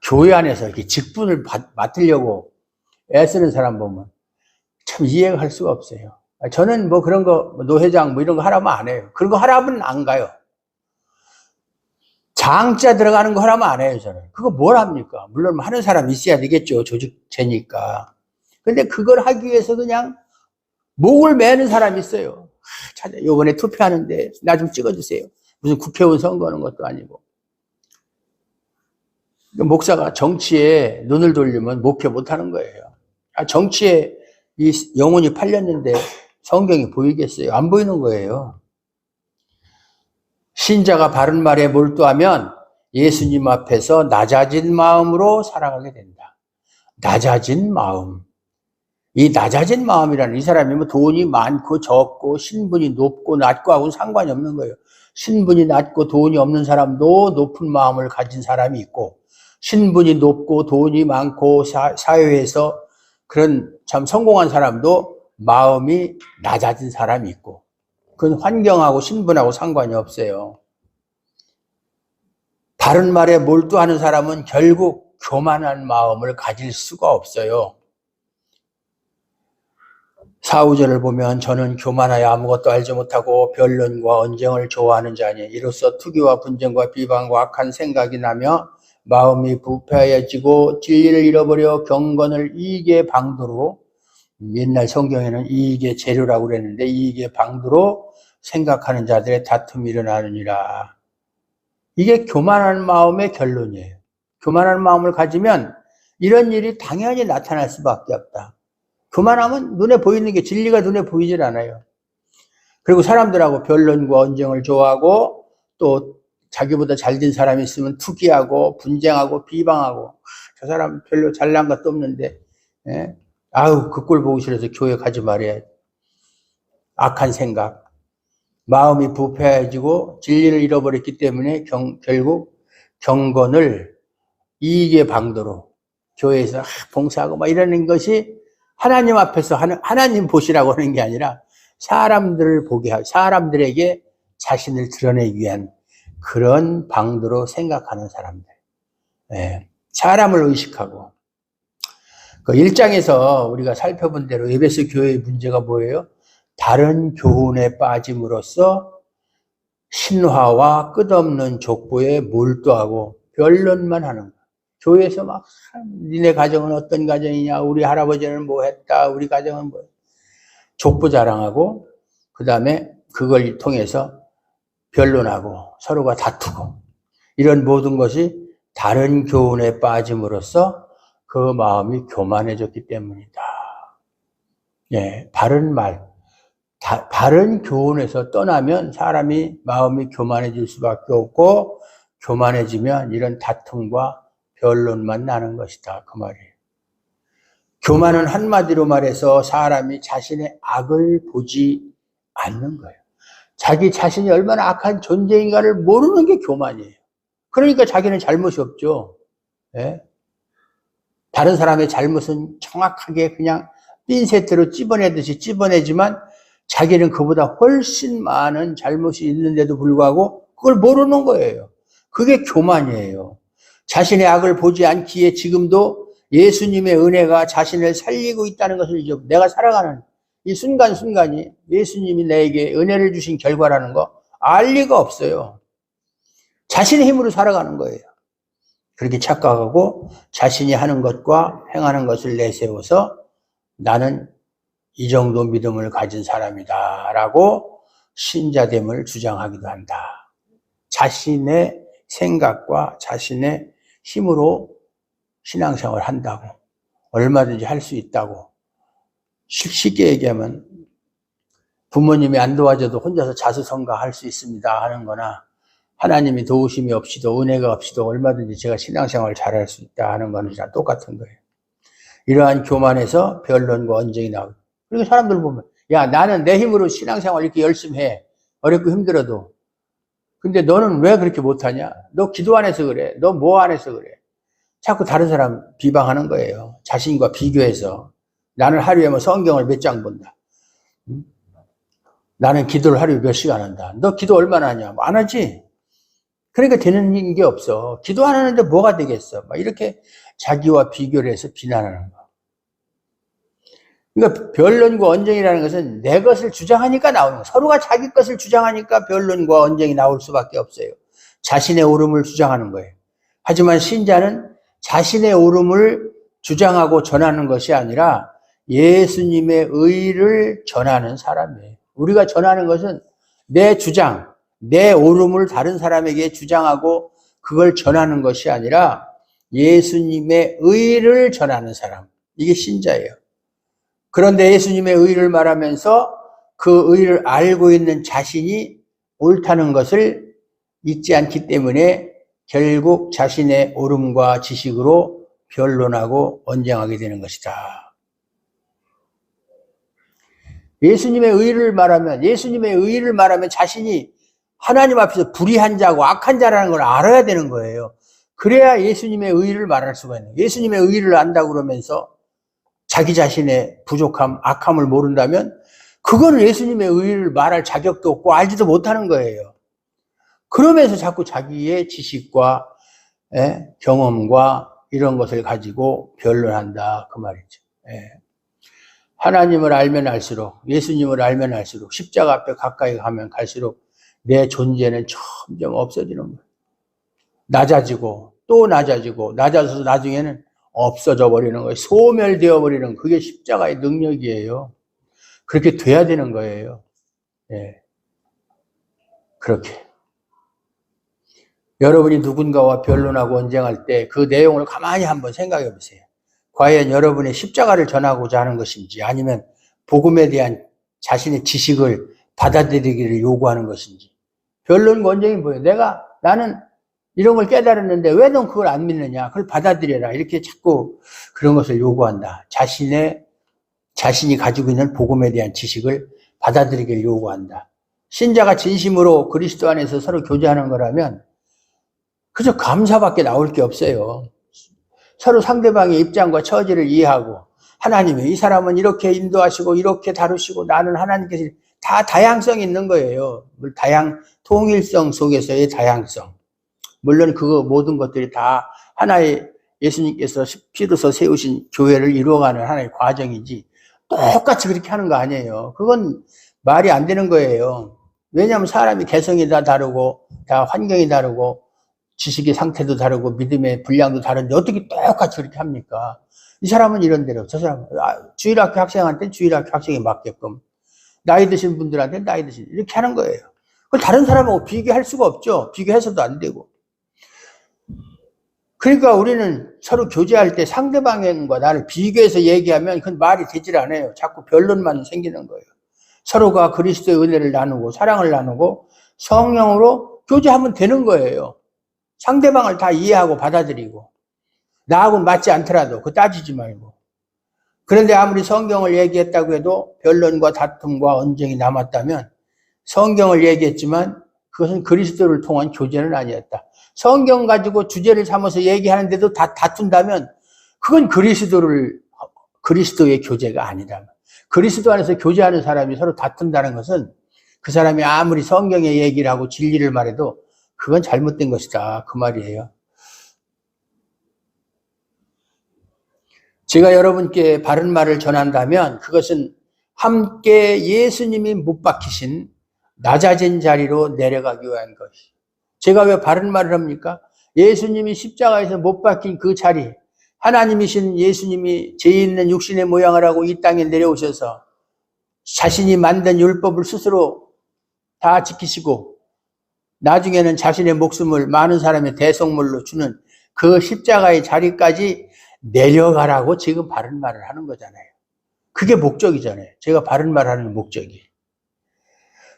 교회 안에서 이렇게 직분을 맡으려고 애쓰는 사람 보면 참 이해가 할 수가 없어요. 저는 뭐 그런 거, 노회장 뭐 이런 거 하라면 안 해요. 그런 거 하라면 안 가요. 장자 들어가는 거 하라면 안 해요, 저는. 그거 뭘 합니까? 물론 하는 사람이 있어야 되겠죠, 조직제니까. 근데 그걸 하기 위해서 그냥 목을 매는 사람이 있어요. 요번에 투표하는데 나 좀 찍어주세요. 무슨 국회의원 선거하는 것도 아니고. 목사가 정치에 눈을 돌리면 목회 못하는 거예요. 정치에 이 영혼이 팔렸는데 성경이 보이겠어요? 안 보이는 거예요. 신자가 바른 말에 몰두하면 예수님 앞에서 낮아진 마음으로 살아가게 된다. 낮아진 마음. 이 낮아진 마음이라는, 이 사람이 뭐 돈이 많고 적고 신분이 높고 낮고 하고는 상관이 없는 거예요. 신분이 낮고 돈이 없는 사람도 높은 마음을 가진 사람이 있고, 신분이 높고 돈이 많고 사회에서 그런 참 성공한 사람도 마음이 낮아진 사람이 있고, 그건 환경하고 신분하고 상관이 없어요. 바른 말에 몰두하는 사람은 결국 교만한 마음을 가질 수가 없어요. 사후절을 보면 저는 교만하여 아무것도 알지 못하고 변론과 언쟁을 좋아하는 자니 이로써 투기와 분쟁과 비방과 악한 생각이 나며 마음이 부패하여지고 진리를 잃어버려 경건을 이익의 방도로, 옛날 성경에는 이익의 재료라고 그랬는데 이익의 방도로 생각하는 자들의 다툼이 일어나느니라. 이게 교만한 마음의 결론이에요. 교만한 마음을 가지면 이런 일이 당연히 나타날 수밖에 없다. 교만하면 눈에 보이는 게 진리가 눈에 보이질 않아요. 그리고 사람들하고 변론과 언쟁을 좋아하고, 또 자기보다 잘된 사람이 있으면 투기하고 분쟁하고 비방하고, 저 사람 별로 잘난 것도 없는데, 아우 그 꼴 보기 싫어서 교회 가지 말아야. 악한 생각, 마음이 부패해지고 진리를 잃어버렸기 때문에 결국 경건을 이익의 방도로 교회에서 봉사하고 막 이러는 것이 하나님 앞에서 하나님 보시라고 하는 게 아니라 사람들을 보게 하고 사람들에게 자신을 드러내기 위한 그런 방도로 생각하는 사람들. 사람을 의식하고. 그 1장에서 우리가 살펴본 대로 에베소 교회의 문제가 뭐예요? 다른 교훈에 빠짐으로써 신화와 끝없는 족보에 몰두하고 변론만 하는 거야. 교회에서 막 니네 가정은 어떤 가정이냐, 우리 할아버지는 뭐 했다, 우리 가정은 뭐, 족보 자랑하고 그 다음에 그걸 통해서 변론하고 서로가 다투고, 이런 모든 것이 다른 교훈에 빠짐으로써 그 마음이 교만해졌기 때문이다. 바른 말, 바른 교훈에서 떠나면 사람이 마음이 교만해질 수밖에 없고, 교만해지면 이런 다툼과 변론만 나는 것이다. 그 말이에요. 교만은 한마디로 말해서 사람이 자신의 악을 보지 않는 거예요. 자기 자신이 얼마나 악한 존재인가를 모르는 게 교만이에요. 그러니까 자기는 잘못이 없죠. 예? 다른 사람의 잘못은 정확하게 그냥 핀셋으로 찝어내듯이 찝어내지만 자기는 그보다 훨씬 많은 잘못이 있는데도 불구하고 그걸 모르는 거예요. 그게 교만이에요. 자신의 악을 보지 않기에 지금도 예수님의 은혜가 자신을 살리고 있다는 것을 내가 살아가는 이 순간순간이 예수님이 내게 은혜를 주신 결과라는 거 알 리가 없어요. 자신의 힘으로 살아가는 거예요. 그렇게 착각하고 자신이 하는 것과 행하는 것을 내세워서 나는 이 정도 믿음을 가진 사람이다 라고 신자됨을 주장하기도 한다. 자신의 생각과 자신의 힘으로 신앙생활을 한다고, 얼마든지 할 수 있다고. 쉽게 얘기하면 부모님이 안 도와줘도 혼자서 자수성가할 수 있습니다 하는 거나, 하나님이 도우심이 없이도 은혜가 없이도 얼마든지 제가 신앙생활을 잘할 수 있다 하는 거는 다 똑같은 거예요. 이러한 교만에서 변론과 언쟁이 나오고, 그리고 사람들 보면 야, 나는 내 힘으로 신앙생활 이렇게 열심히 해. 어렵고 힘들어도. 근데 너는 왜 그렇게 못하냐? 너 기도 안 해서 그래. 너 뭐 안 해서 그래. 자꾸 다른 사람 비방하는 거예요. 자신과 비교해서. 나는 하루에 뭐 성경을 몇 장 본다. 나는 기도를 하루에 몇 시간 한다. 너 기도 얼마나 하냐? 뭐 안 하지? 그러니까 되는 게 없어. 기도 안 하는데 뭐가 되겠어? 막 이렇게 자기와 비교를 해서 비난하는 거. 그러니까 변론과 언쟁이라는 것은 내 것을 주장하니까 나오는 거예요. 서로가 자기 것을 주장하니까 변론과 언쟁이 나올 수밖에 없어요. 자신의 옳음을 주장하는 거예요. 하지만 신자는 자신의 옳음을 주장하고 전하는 것이 아니라 예수님의 의를 전하는 사람이에요. 우리가 전하는 것은 내 주장, 내 옳음을 다른 사람에게 주장하고 그걸 전하는 것이 아니라 예수님의 의를 전하는 사람. 이게 신자예요. 그런데 예수님의 의를 말하면서 그 의를 알고 있는 자신이 옳다는 것을 잊지 않기 때문에 결국 자신의 옳음과 지식으로 변론하고 언쟁하게 되는 것이다. 예수님의 의를 말하면 자신이 하나님 앞에서 불의한 자고 악한 자라는 걸 알아야 되는 거예요. 그래야 예수님의 의를 말할 수가 있는 거예요. 예수님의 의를 안다고 그러면서 자기 자신의 부족함, 악함을 모른다면 그거는 예수님의 의를 말할 자격도 없고 알지도 못하는 거예요. 그러면서 자꾸 자기의 지식과 경험과 이런 것을 가지고 변론한다 그 말이죠. 하나님을 알면 알수록, 예수님을 알면 알수록, 십자가 앞에 가까이 가면 갈수록 내 존재는 점점 없어지는 거예요. 낮아지고 또 낮아지고 낮아져서 나중에는 없어져 버리는 거예요. 소멸되어 버리는, 그게 십자가의 능력이에요. 그렇게 돼야 되는 거예요. 그렇게. 여러분이 누군가와 변론하고 언쟁할 때 그 내용을 가만히 한번 생각해 보세요. 과연 여러분의 십자가를 전하고자 하는 것인지, 아니면 복음에 대한 자신의 지식을 받아들이기를 요구하는 것인지. 변론과 언쟁이 뭐예요? 나는 이런 걸 깨달았는데 왜 넌 그걸 안 믿느냐? 그걸 받아들여라. 이렇게 자꾸 그런 것을 요구한다. 자신이 가지고 있는 복음에 대한 지식을 받아들이기를 요구한다. 신자가 진심으로 그리스도 안에서 서로 교제하는 거라면 그저 감사밖에 나올 게 없어요. 서로 상대방의 입장과 처지를 이해하고, 하나님이 이 사람은 이렇게 인도하시고 이렇게 다루시고 나는 하나님께서 다 다양성이 있는 거예요. 통일성 속에서의 다양성. 물론 그 모든 것들이 다 하나의 예수님께서 피로서 세우신 교회를 이루어가는 하나의 과정이지 똑같이 그렇게 하는 거 아니에요. 그건 말이 안 되는 거예요. 왜냐하면 사람이 개성이 다 다르고 다 환경이 다르고 지식의 상태도 다르고 믿음의 분량도 다른데 어떻게 똑같이 그렇게 합니까? 이 사람은 이런 대로, 저 사람은 주일학교 학생한테는 주일학교 학생에 맞게끔, 나이 드신 분들한테는 나이 드신, 이렇게 하는 거예요. 그걸 다른 사람하고 비교할 수가 없죠. 비교해서도 안 되고. 그러니까 우리는 서로 교제할 때 상대방과 나를 비교해서 얘기하면 그건 말이 되질 않아요. 자꾸 변론만 생기는 거예요. 서로가 그리스도의 은혜를 나누고 사랑을 나누고 성령으로 교제하면 되는 거예요. 상대방을 다 이해하고 받아들이고 나하고는 맞지 않더라도 그거 따지지 말고. 그런데 아무리 성경을 얘기했다고 해도 변론과 다툼과 언쟁이 남았다면 성경을 얘기했지만 그것은 그리스도를 통한 교제는 아니었다. 성경 가지고 주제를 삼아서 얘기하는데도 다 다툰다면 그건 그리스도의 교제가 아니다. 그리스도 안에서 교제하는 사람이 서로 다툰다는 것은 그 사람이 아무리 성경의 얘기를 하고 진리를 말해도 그건 잘못된 것이다. 그 말이에요. 제가 여러분께 바른 말을 전한다면 그것은 함께 예수님이 못 박히신 낮아진 자리로 내려가기 위한 것이. 제가 왜 바른 말을 합니까? 예수님이 십자가에서 못 박힌 그 자리, 하나님이신 예수님이 죄 있는 육신의 모양을 하고 이 땅에 내려오셔서 자신이 만든 율법을 스스로 다 지키시고 나중에는 자신의 목숨을 많은 사람의 대속물로 주는 그 십자가의 자리까지 내려가라고 지금 바른 말을 하는 거잖아요. 그게 목적이잖아요. 제가 바른 말을 하는 목적이.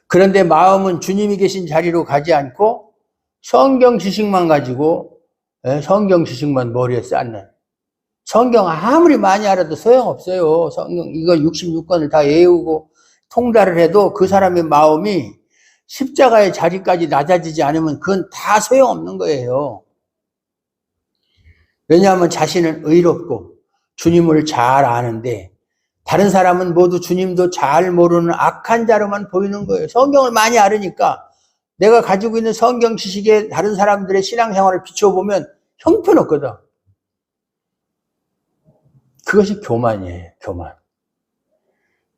그런데 마음은 주님이 계신 자리로 가지 않고 성경 지식만 가지고 성경 지식만 머리에 쌓는, 성경 아무리 많이 알아도 소용없어요. 성경 이거 66권을 다 외우고 통달을 해도 그 사람의 마음이 십자가의 자리까지 낮아지지 않으면 그건 다 소용없는 거예요. 왜냐하면 자신은 의롭고 주님을 잘 아는데 다른 사람은 모두 주님도 잘 모르는 악한 자로만 보이는 거예요. 성경을 많이 알으니까 내가 가지고 있는 성경 지식에 다른 사람들의 신앙생활을 비춰보면 형편없거든. 그것이 교만이에요. 교만.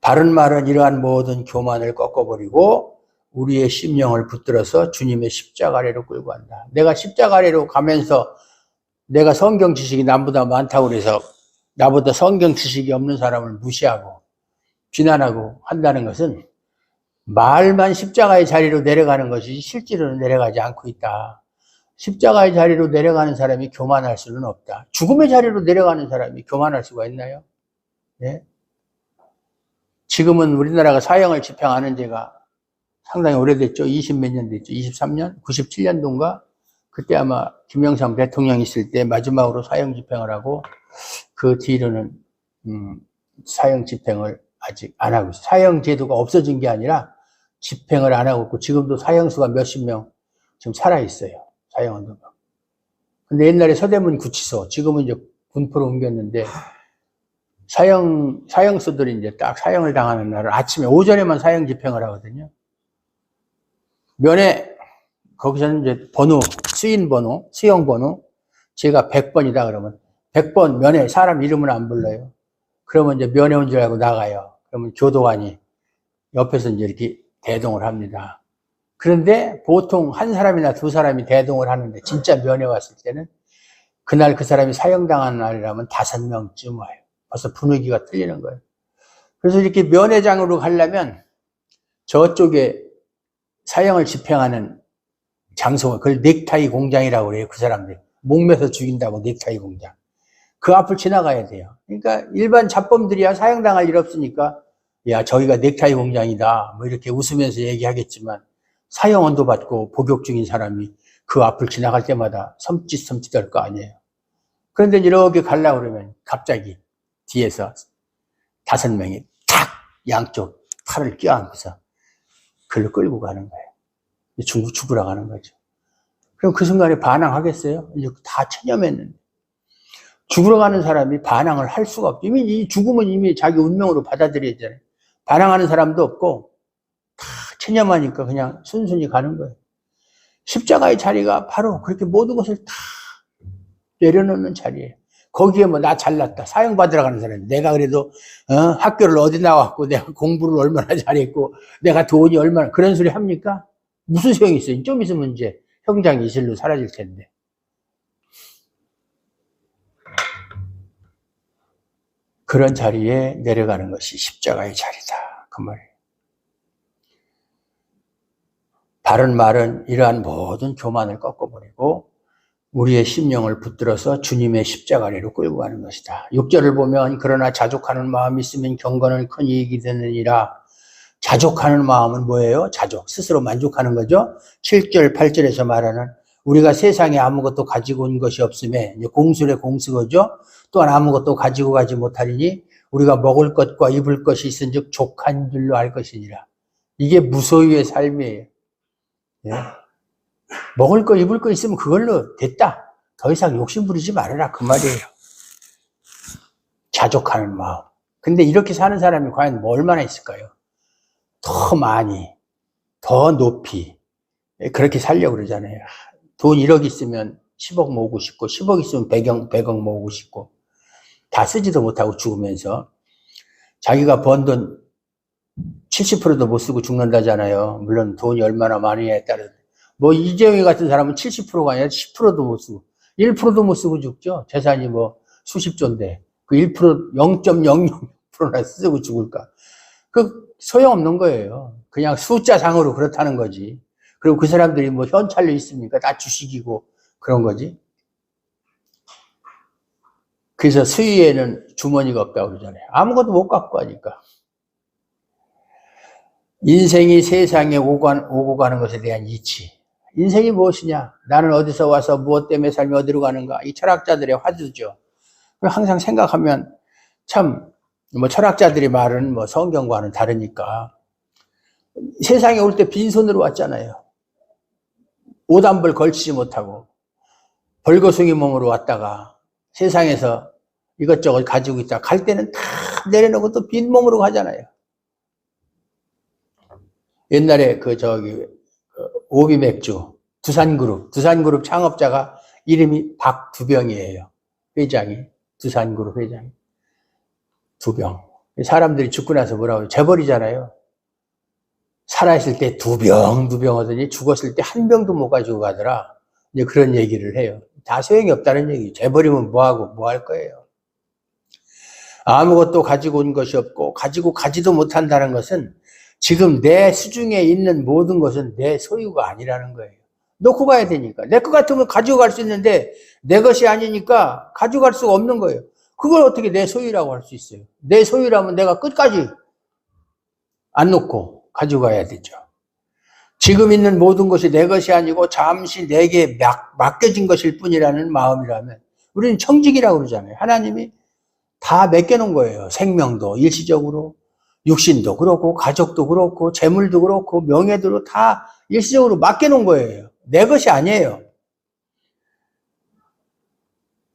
바른 말은 이러한 모든 교만을 꺾어버리고 우리의 심령을 붙들어서 주님의 십자가 아래로 끌고 간다. 내가 십자가 아래로 가면서 내가 성경 지식이 남보다 많다고 그래서 나보다 성경 지식이 없는 사람을 무시하고 비난하고 한다는 것은 말만 십자가의 자리로 내려가는 것이 실제로는 내려가지 않고 있다. 십자가의 자리로 내려가는 사람이 교만할 수는 없다. 죽음의 자리로 내려가는 사람이 교만할 수가 있나요? 네? 지금은 우리나라가 사형을 집행하는 지가 상당히 오래됐죠. 20몇 년 됐죠. 23년? 97년도인가? 그때 아마 김영삼 대통령이 있을 때 마지막으로 사형 집행을 하고 그 뒤로는 사형 집행을 아직 안 하고 있어요. 사형 제도가 없어진 게 아니라 집행을 안 하고 있고 지금도 사형수가 몇십 명 지금 살아있어요. 사형원도가. 근데 옛날에 서대문 구치소, 지금은 이제 군포로 옮겼는데 사형수들이 이제 딱 사형을 당하는 날을 아침에 오전에만 사형 집행을 하거든요. 면회 거기서는 이제 번호, 수인 번호, 수용 번호, 제가 100번이다 그러면 100번 면회 사람 이름은 안 불러요. 그러면 이제 면회 온 줄 알고 나가요. 그러면 교도관이 옆에서 이제 이렇게 대동을 합니다. 그런데 보통 한 사람이나 두 사람이 대동을 하는데 진짜 면회 왔을 때는 그날 그 사람이 사형당한 날이라면 5명쯤 와요. 벌써 분위기가 틀리는 거예요. 그래서 이렇게 면회장으로 가려면 저쪽에 사형을 집행하는 장소가 그걸 넥타이 공장이라고 그래요. 그 사람들 목매서 죽인다고 넥타이 공장. 그 앞을 지나가야 돼요. 그러니까 일반 잡범들이야 사형당할 일 없으니까 야 저기가 넥타이 공장이다 뭐 이렇게 웃으면서 얘기하겠지만 사형언도 받고 복역 중인 사람이 그 앞을 지나갈 때마다 섬찟할 거 아니에요. 그런데 이렇게 가려고 그러면 갑자기 뒤에서 5명이 탁 양쪽 팔을 껴안고서 글로 끌고 가는 거예요. 죽으러 가는 거죠. 그럼 그 순간에 반항하겠어요? 이제 다 체념했는데. 죽으러 가는 사람이 반항을 할 수가 없죠. 이미 이 죽음은 이미 자기 운명으로 받아들여야잖아요. 반항하는 사람도 없고 다 체념하니까 그냥 순순히 가는 거예요. 십자가의 자리가 바로 그렇게 모든 것을 다 내려놓는 자리예요. 거기에 뭐 나 잘났다 사형 받으러 가는 사람이 내가 그래도 학교를 어디 나왔고 내가 공부를 얼마나 잘했고 내가 돈이 얼마나 그런 소리 합니까? 무슨 소용이 있어요? 좀 있으면 이제 형장이 이슬로 사라질 텐데. 그런 자리에 내려가는 것이 십자가의 자리다. 그 말이에요. 바른 말은 이러한 모든 교만을 꺾어버리고 우리의 심령을 붙들어서 주님의 십자가 아래로 끌고 가는 것이다. 6절을 보면 그러나 자족하는 마음이 있으면 경건은 큰 이익이 되느니라. 자족하는 마음은 뭐예요? 자족, 스스로 만족하는 거죠. 7절, 8절에서 말하는 우리가 세상에 아무것도 가지고 온 것이 없음에 공술의 공수거죠. 또한 아무것도 가지고 가지 못하리니 우리가 먹을 것과 입을 것이 있은즉 족한 줄로 알 것이니라. 이게 무소유의 삶이에요. 예? 먹을 거 입을 거 있으면 그걸로 됐다. 더 이상 욕심 부리지 말아라 그 말이에요. 자족하는 마음. 근데 이렇게 사는 사람이 과연 뭐 얼마나 있을까요? 더 많이, 더 높이 그렇게 살려고 그러잖아요. 돈 1억 있으면 10억 모으고 싶고 10억 있으면 100억 모으고 싶고 다 쓰지도 못하고 죽으면서 자기가 번 돈 70%도 못 쓰고 죽는다잖아요. 물론 돈이 얼마나 많으냐에 따라 뭐 이재용이 같은 사람은 70%가 아니라 10%도 못 쓰고 1%도 못 쓰고 죽죠. 재산이 뭐 수십조인데 그 1%, 0.00%나 쓰고 죽을까. 그 소용없는 거예요. 그냥 숫자상으로 그렇다는 거지. 그리고 그 사람들이 뭐 현찰로 있습니까? 다 주식이고 그런 거지. 그래서 수위에는 주머니가 없다고 그러잖아요. 아무것도 못 갖고 가니까. 인생이 세상에 오고 가는 것에 대한 이치. 인생이 무엇이냐? 나는 어디서 와서 무엇 때문에 살며 어디로 가는가? 이 철학자들의 화두죠. 항상 생각하면 참, 뭐 철학자들이 말은 뭐 성경과는 다르니까. 세상에 올 때 빈손으로 왔잖아요. 옷 한 벌 걸치지 못하고 벌거숭이 몸으로 왔다가 세상에서 이것저것 가지고 있다가 갈 때는 다 내려놓고 또 빈몸으로 가잖아요. 옛날에 오비맥주 두산그룹 창업자가 이름이 박두병이에요. 회장이 두산그룹 회장이 두병. 사람들이 죽고 나서 뭐라고 재벌이잖아요. 살아있을 때 두 병 하더니 죽었을 때 한 병도 못 가지고 가더라. 이제 그런 얘기를 해요. 다 소용이 없다는 얘기. 재벌이면 뭐하고 뭐 할 거예요. 아무것도 가지고 온 것이 없고 가지고 가지도 못한다는 것은 지금 내 수중에 있는 모든 것은 내 소유가 아니라는 거예요. 놓고 가야 되니까. 내 것 같으면 가지고 갈 수 있는데 내 것이 아니니까 가지고 갈 수가 없는 거예요. 그걸 어떻게 내 소유라고 할 수 있어요? 내 소유라면 내가 끝까지 안 놓고 가지고 가야 되죠. 지금 있는 모든 것이 내 것이 아니고 잠시 내게 맡겨진 것일 뿐이라는 마음이라면 우리는 청직이라고 그러잖아요. 하나님이 다 맡겨놓은 거예요. 생명도 일시적으로, 육신도 그렇고 가족도 그렇고 재물도 그렇고 명예도 다 일시적으로 맡겨놓은 거예요. 내 것이 아니에요.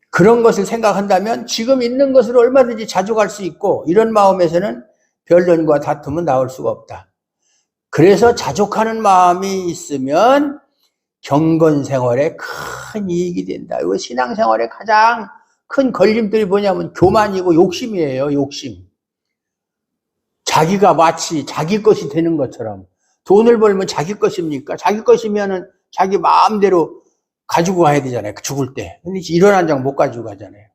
그런 것을 생각한다면 지금 있는 것으로 얼마든지 자족할 수 있고 이런 마음에서는 변론과 다툼은 나올 수가 없다. 그래서 자족하는 마음이 있으면 경건생활에 큰 이익이 된다. 이거 신앙생활에 가장 큰 걸림돌이 뭐냐면 교만이고 욕심이에요. 욕심. 자기가 마치 자기 것이 되는 것처럼 돈을 벌면 자기 것입니까? 자기 것이면은 자기 마음대로 가지고 가야 되잖아요. 죽을 때. 근데 이런 한 장 못 가지고 가잖아요.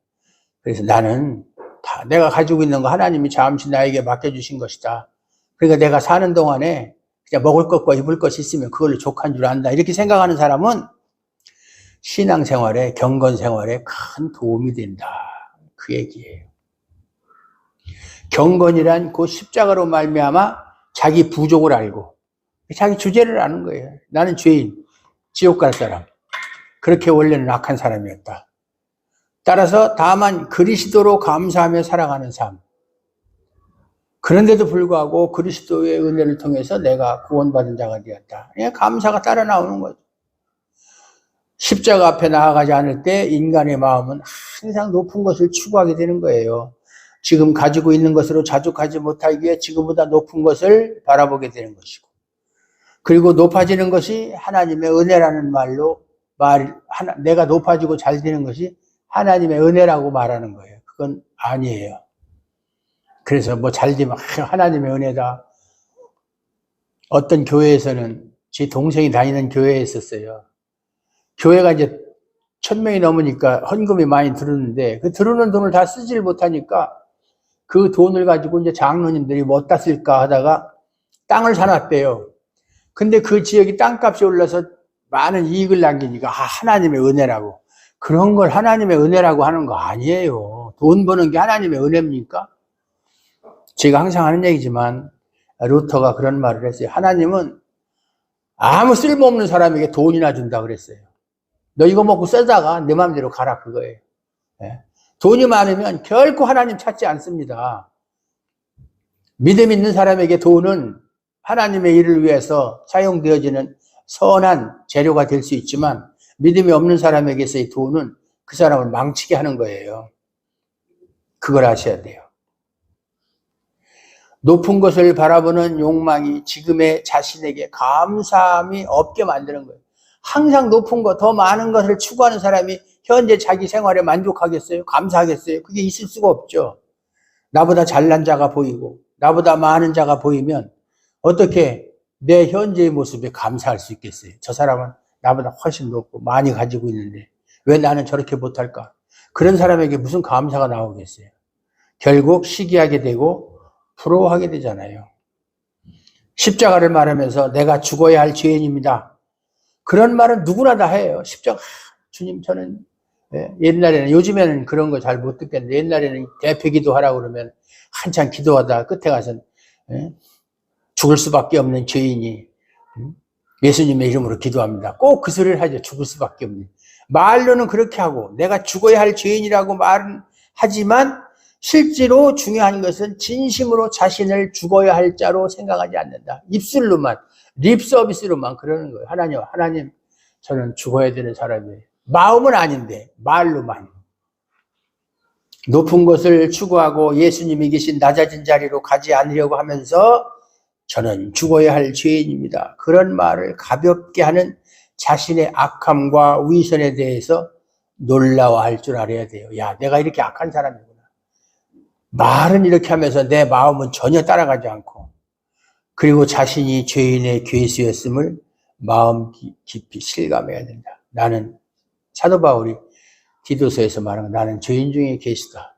그래서 나는 다 내가 가지고 있는 거 하나님이 잠시 나에게 맡겨주신 것이다. 그러니까 내가 사는 동안에 그냥 먹을 것과 입을 것이 있으면 그걸로 족한 줄 안다. 이렇게 생각하는 사람은 신앙생활에, 경건생활에 큰 도움이 된다. 그 얘기예요. 경건이란 그 십자가로 말미암아 자기 부족을 알고 자기 주제를 아는 거예요. 나는 죄인, 지옥 갈 사람. 그렇게 원래는 악한 사람이었다. 따라서 다만 그리스도로 감사하며 살아가는 삶. 그런데도 불구하고 그리스도의 은혜를 통해서 내가 구원받은 자가 되었다. 감사가 따라 나오는 거죠. 십자가 앞에 나아가지 않을 때 인간의 마음은 항상 높은 것을 추구하게 되는 거예요. 지금 가지고 있는 것으로 자족하지 못하기에 지금보다 높은 것을 바라보게 되는 것이고, 그리고 높아지는 것이 하나님의 은혜라는 말로 내가 높아지고 잘 되는 것이 하나님의 은혜라고 말하는 거예요. 그건 아니에요. 그래서 뭐 잘 되면 하나님의 은혜다. 어떤 교회에서는 제 동생이 다니는 교회에 있었어요. 교회가 이제 1000명이 넘으니까 헌금이 많이 들어오는데 그 들어오는 돈을 다 쓰지를 못하니까 그 돈을 가지고 이제 장로님들이 뭐다 쓸까 하다가 땅을 사놨대요. 근데 그 지역이 땅값이 올라서 많은 이익을 남기니까 하나님의 은혜라고. 그런 걸 하나님의 은혜라고 하는 거 아니에요. 돈 버는 게 하나님의 은혜입니까? 제가 항상 하는 얘기지만 루터가 그런 말을 했어요. 하나님은 아무 쓸모없는 사람에게 돈이나 준다 그랬어요. 너 이거 먹고 쓰다가 내 마음대로 가라, 그거예요. 예. 돈이 많으면 결코 하나님 찾지 않습니다. 믿음 있는 사람에게 돈은 하나님의 일을 위해서 사용되어지는 선한 재료가 될 수 있지만, 믿음이 없는 사람에게서의 돈은 그 사람을 망치게 하는 거예요. 그걸 아셔야 돼요. 높은 것을 바라보는 욕망이 지금의 자신에게 감사함이 없게 만드는 거예요. 항상 높은 것, 더 많은 것을 추구하는 사람이 현재 자기 생활에 만족하겠어요? 감사하겠어요? 그게 있을 수가 없죠. 나보다 잘난 자가 보이고 나보다 많은 자가 보이면 어떻게 내 현재의 모습에 감사할 수 있겠어요? 저 사람은 나보다 훨씬 높고 많이 가지고 있는데 왜 나는 저렇게 못할까? 그런 사람에게 무슨 감사가 나오겠어요? 결국 시기하게 되고 부러워하게 되잖아요. 십자가를 말하면서 내가 죽어야 할 죄인입니다. 그런 말은 누구나 다 해요. 십자가, 주님 저는, 옛날에는, 요즘에는 그런 거 잘 못 듣겠는데 옛날에는 대표 기도하라고 그러면 한참 기도하다 끝에 가서 죽을 수밖에 없는 죄인이 예수님의 이름으로 기도합니다. 꼭 그 소리를 하죠. 죽을 수밖에 없는. 말로는 그렇게 하고 내가 죽어야 할 죄인이라고 말은 하지만 실제로 중요한 것은 진심으로 자신을 죽어야 할 자로 생각하지 않는다. 입술로만, 립 서비스로만 그러는 거예요. 하나님, 저는 죽어야 되는 사람이에요. 마음은 아닌데 말로만. 높은 것을 추구하고 예수님이 계신 낮아진 자리로 가지 않으려고 하면서 저는 죽어야 할 죄인입니다. 그런 말을 가볍게 하는 자신의 악함과 위선에 대해서 놀라워할 줄 알아야 돼요. 야, 내가 이렇게 악한 사람이구나. 말은 이렇게 하면서 내 마음은 전혀 따라가지 않고, 그리고 자신이 죄인의 괴수였음을 마음 깊이 실감해야 된다. 나는, 사도 바울이 디도서에서 말한 나는 죄인 중에 괴수다.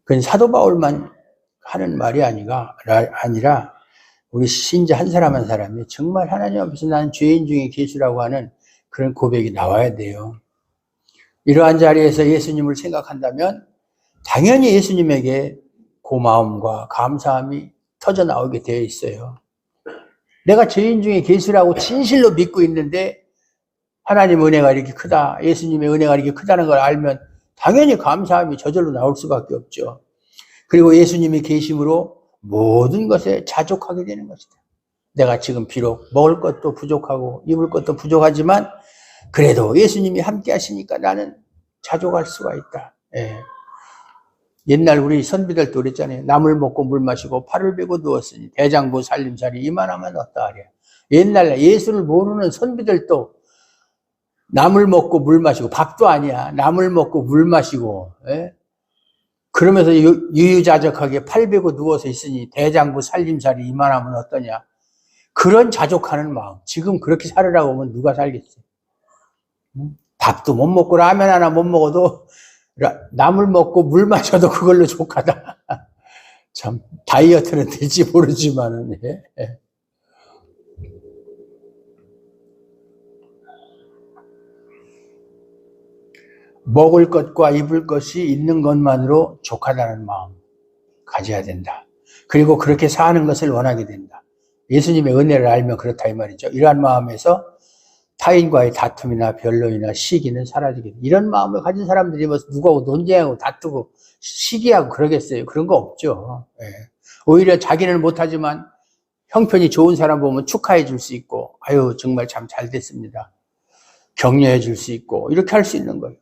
그건 사도 바울만 하는 말이 아니라 우리 신자 한 사람 한 사람이 정말 하나님 앞에서 나는 죄인 중에 괴수라고 하는 그런 고백이 나와야 돼요. 이러한 자리에서 예수님을 생각한다면 당연히 예수님에게 고마움과 감사함이 터져 나오게 되어 있어요. 내가 죄인 중에 괴수라고 진실로 믿고 있는데 하나님 은혜가 이렇게 크다, 예수님의 은혜가 이렇게 크다는 걸 알면 당연히 감사함이 저절로 나올 수밖에 없죠. 그리고 예수님이 계심으로 모든 것에 자족하게 되는 것이다. 내가 지금 비록 먹을 것도 부족하고 입을 것도 부족하지만 그래도 예수님이 함께 하시니까 나는 자족할 수가 있다. 예. 옛날 우리 선비들도 그랬잖아요. 나물 먹고 물 마시고 팔을 베고 누웠으니 대장부 살림살이 이만하면 어떠하랴. 옛날 예수를 모르는 선비들도 나물 먹고 물 마시고, 밥도 아니야, 나물 먹고 물 마시고, 예? 그러면서 유유자적하게 팔 베고 누워서 있으니 대장부 살림살이 이만하면 어떠냐. 그런 자족하는 마음. 지금 그렇게 살으라고 하면 누가 살겠어요? 밥도 못 먹고 라면 하나 못 먹어도 나물 먹고 물 마셔도 그걸로 족하다. 참 다이어트는 될지 모르지만은. 예. 먹을 것과 입을 것이 있는 것만으로 족하다는 마음 가져야 된다. 그리고 그렇게 사는 것을 원하게 된다. 예수님의 은혜를 알면 그렇다 이 말이죠. 이러한 마음에서 타인과의 다툼이나 변론이나 시기는 사라지게 된다. 이런 마음을 가진 사람들이 뭐 누구하고 논쟁하고 다투고 시기하고 그러겠어요. 그런 거 없죠. 예. 오히려 자기는 못하지만 형편이 좋은 사람 보면 축하해 줄 수 있고, 아유 정말 참 잘 됐습니다, 격려해 줄 수 있고, 이렇게 할 수 있는 거예요.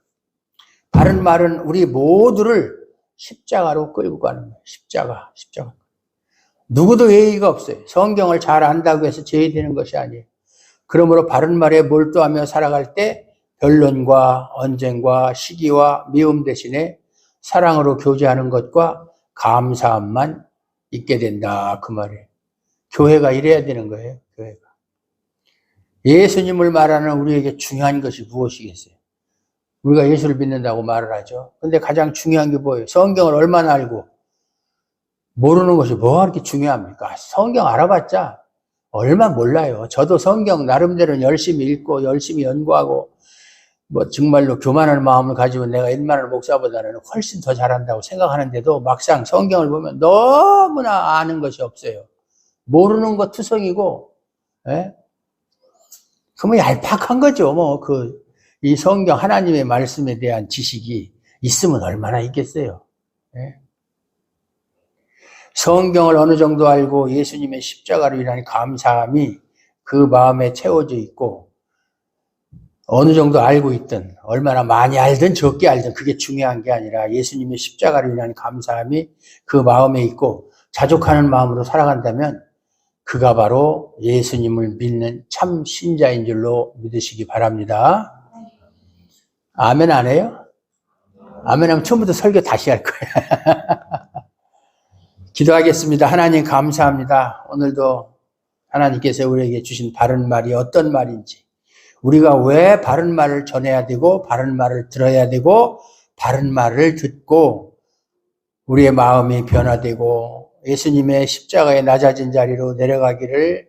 바른 말은 우리 모두를 십자가로 끌고 가는 거예요. 십자가. 누구도 예의가 없어요. 성경을 잘 안다고 해서 제외되는 것이 아니에요. 그러므로 바른 말에 몰두하며 살아갈 때 변론과 언쟁과 시기와 미움 대신에 사랑으로 교제하는 것과 감사함만 있게 된다, 그 말이에요. 교회가 이래야 되는 거예요. 교회가. 예수님을 말하는 우리에게 중요한 것이 무엇이겠어요? 우리가 예수를 믿는다고 말을 하죠. 근데 가장 중요한 게 뭐예요? 성경을 얼마나 알고, 모르는 것이 뭐가 그렇게 중요합니까? 성경 알아봤자 얼마 몰라요. 저도 성경 나름대로 열심히 읽고 열심히 연구하고 뭐 정말로 교만한 마음을 가지고 내가 옛날 목사보다는 훨씬 더 잘한다고 생각하는데도 막상 성경을 보면 너무나 아는 것이 없어요. 모르는 것 투성이고, 예? 그러면 얄팍한 거죠. 뭐 이 성경 하나님의 말씀에 대한 지식이 있으면 얼마나 있겠어요. 네? 성경을 어느 정도 알고 예수님의 십자가로 인한 감사함이 그 마음에 채워져 있고, 어느 정도 알고 있든 얼마나 많이 알든 적게 알든 그게 중요한 게 아니라 예수님의 십자가로 인한 감사함이 그 마음에 있고 자족하는 마음으로 살아간다면 그가 바로 예수님을 믿는 참 신자인 줄로 믿으시기 바랍니다. 아멘 안 해요? 아멘 하면 처음부터 설교 다시 할 거예요. 기도하겠습니다. 하나님 감사합니다. 오늘도 하나님께서 우리에게 주신 바른 말이 어떤 말인지, 우리가 왜 바른 말을 전해야 되고 바른 말을 들어야 되고 바른 말을 듣고 우리의 마음이 변화되고 예수님의 십자가에 낮아진 자리로 내려가기를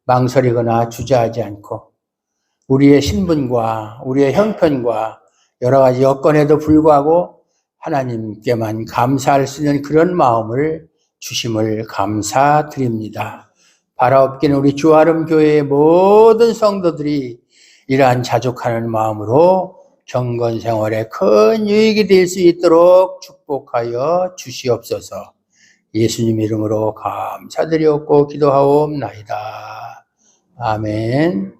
망설이거나 주저하지 않고 우리의 신분과 우리의 형편과 여러 가지 여건에도 불구하고 하나님께만 감사할 수 있는 그런 마음을 주심을 감사드립니다. 바라옵기는 우리 주아름 교회의 모든 성도들이 이러한 자족하는 마음으로 경건 생활에 큰 유익이 될 수 있도록 축복하여 주시옵소서. 예수님 이름으로 감사드리옵고 기도하옵나이다. 아멘.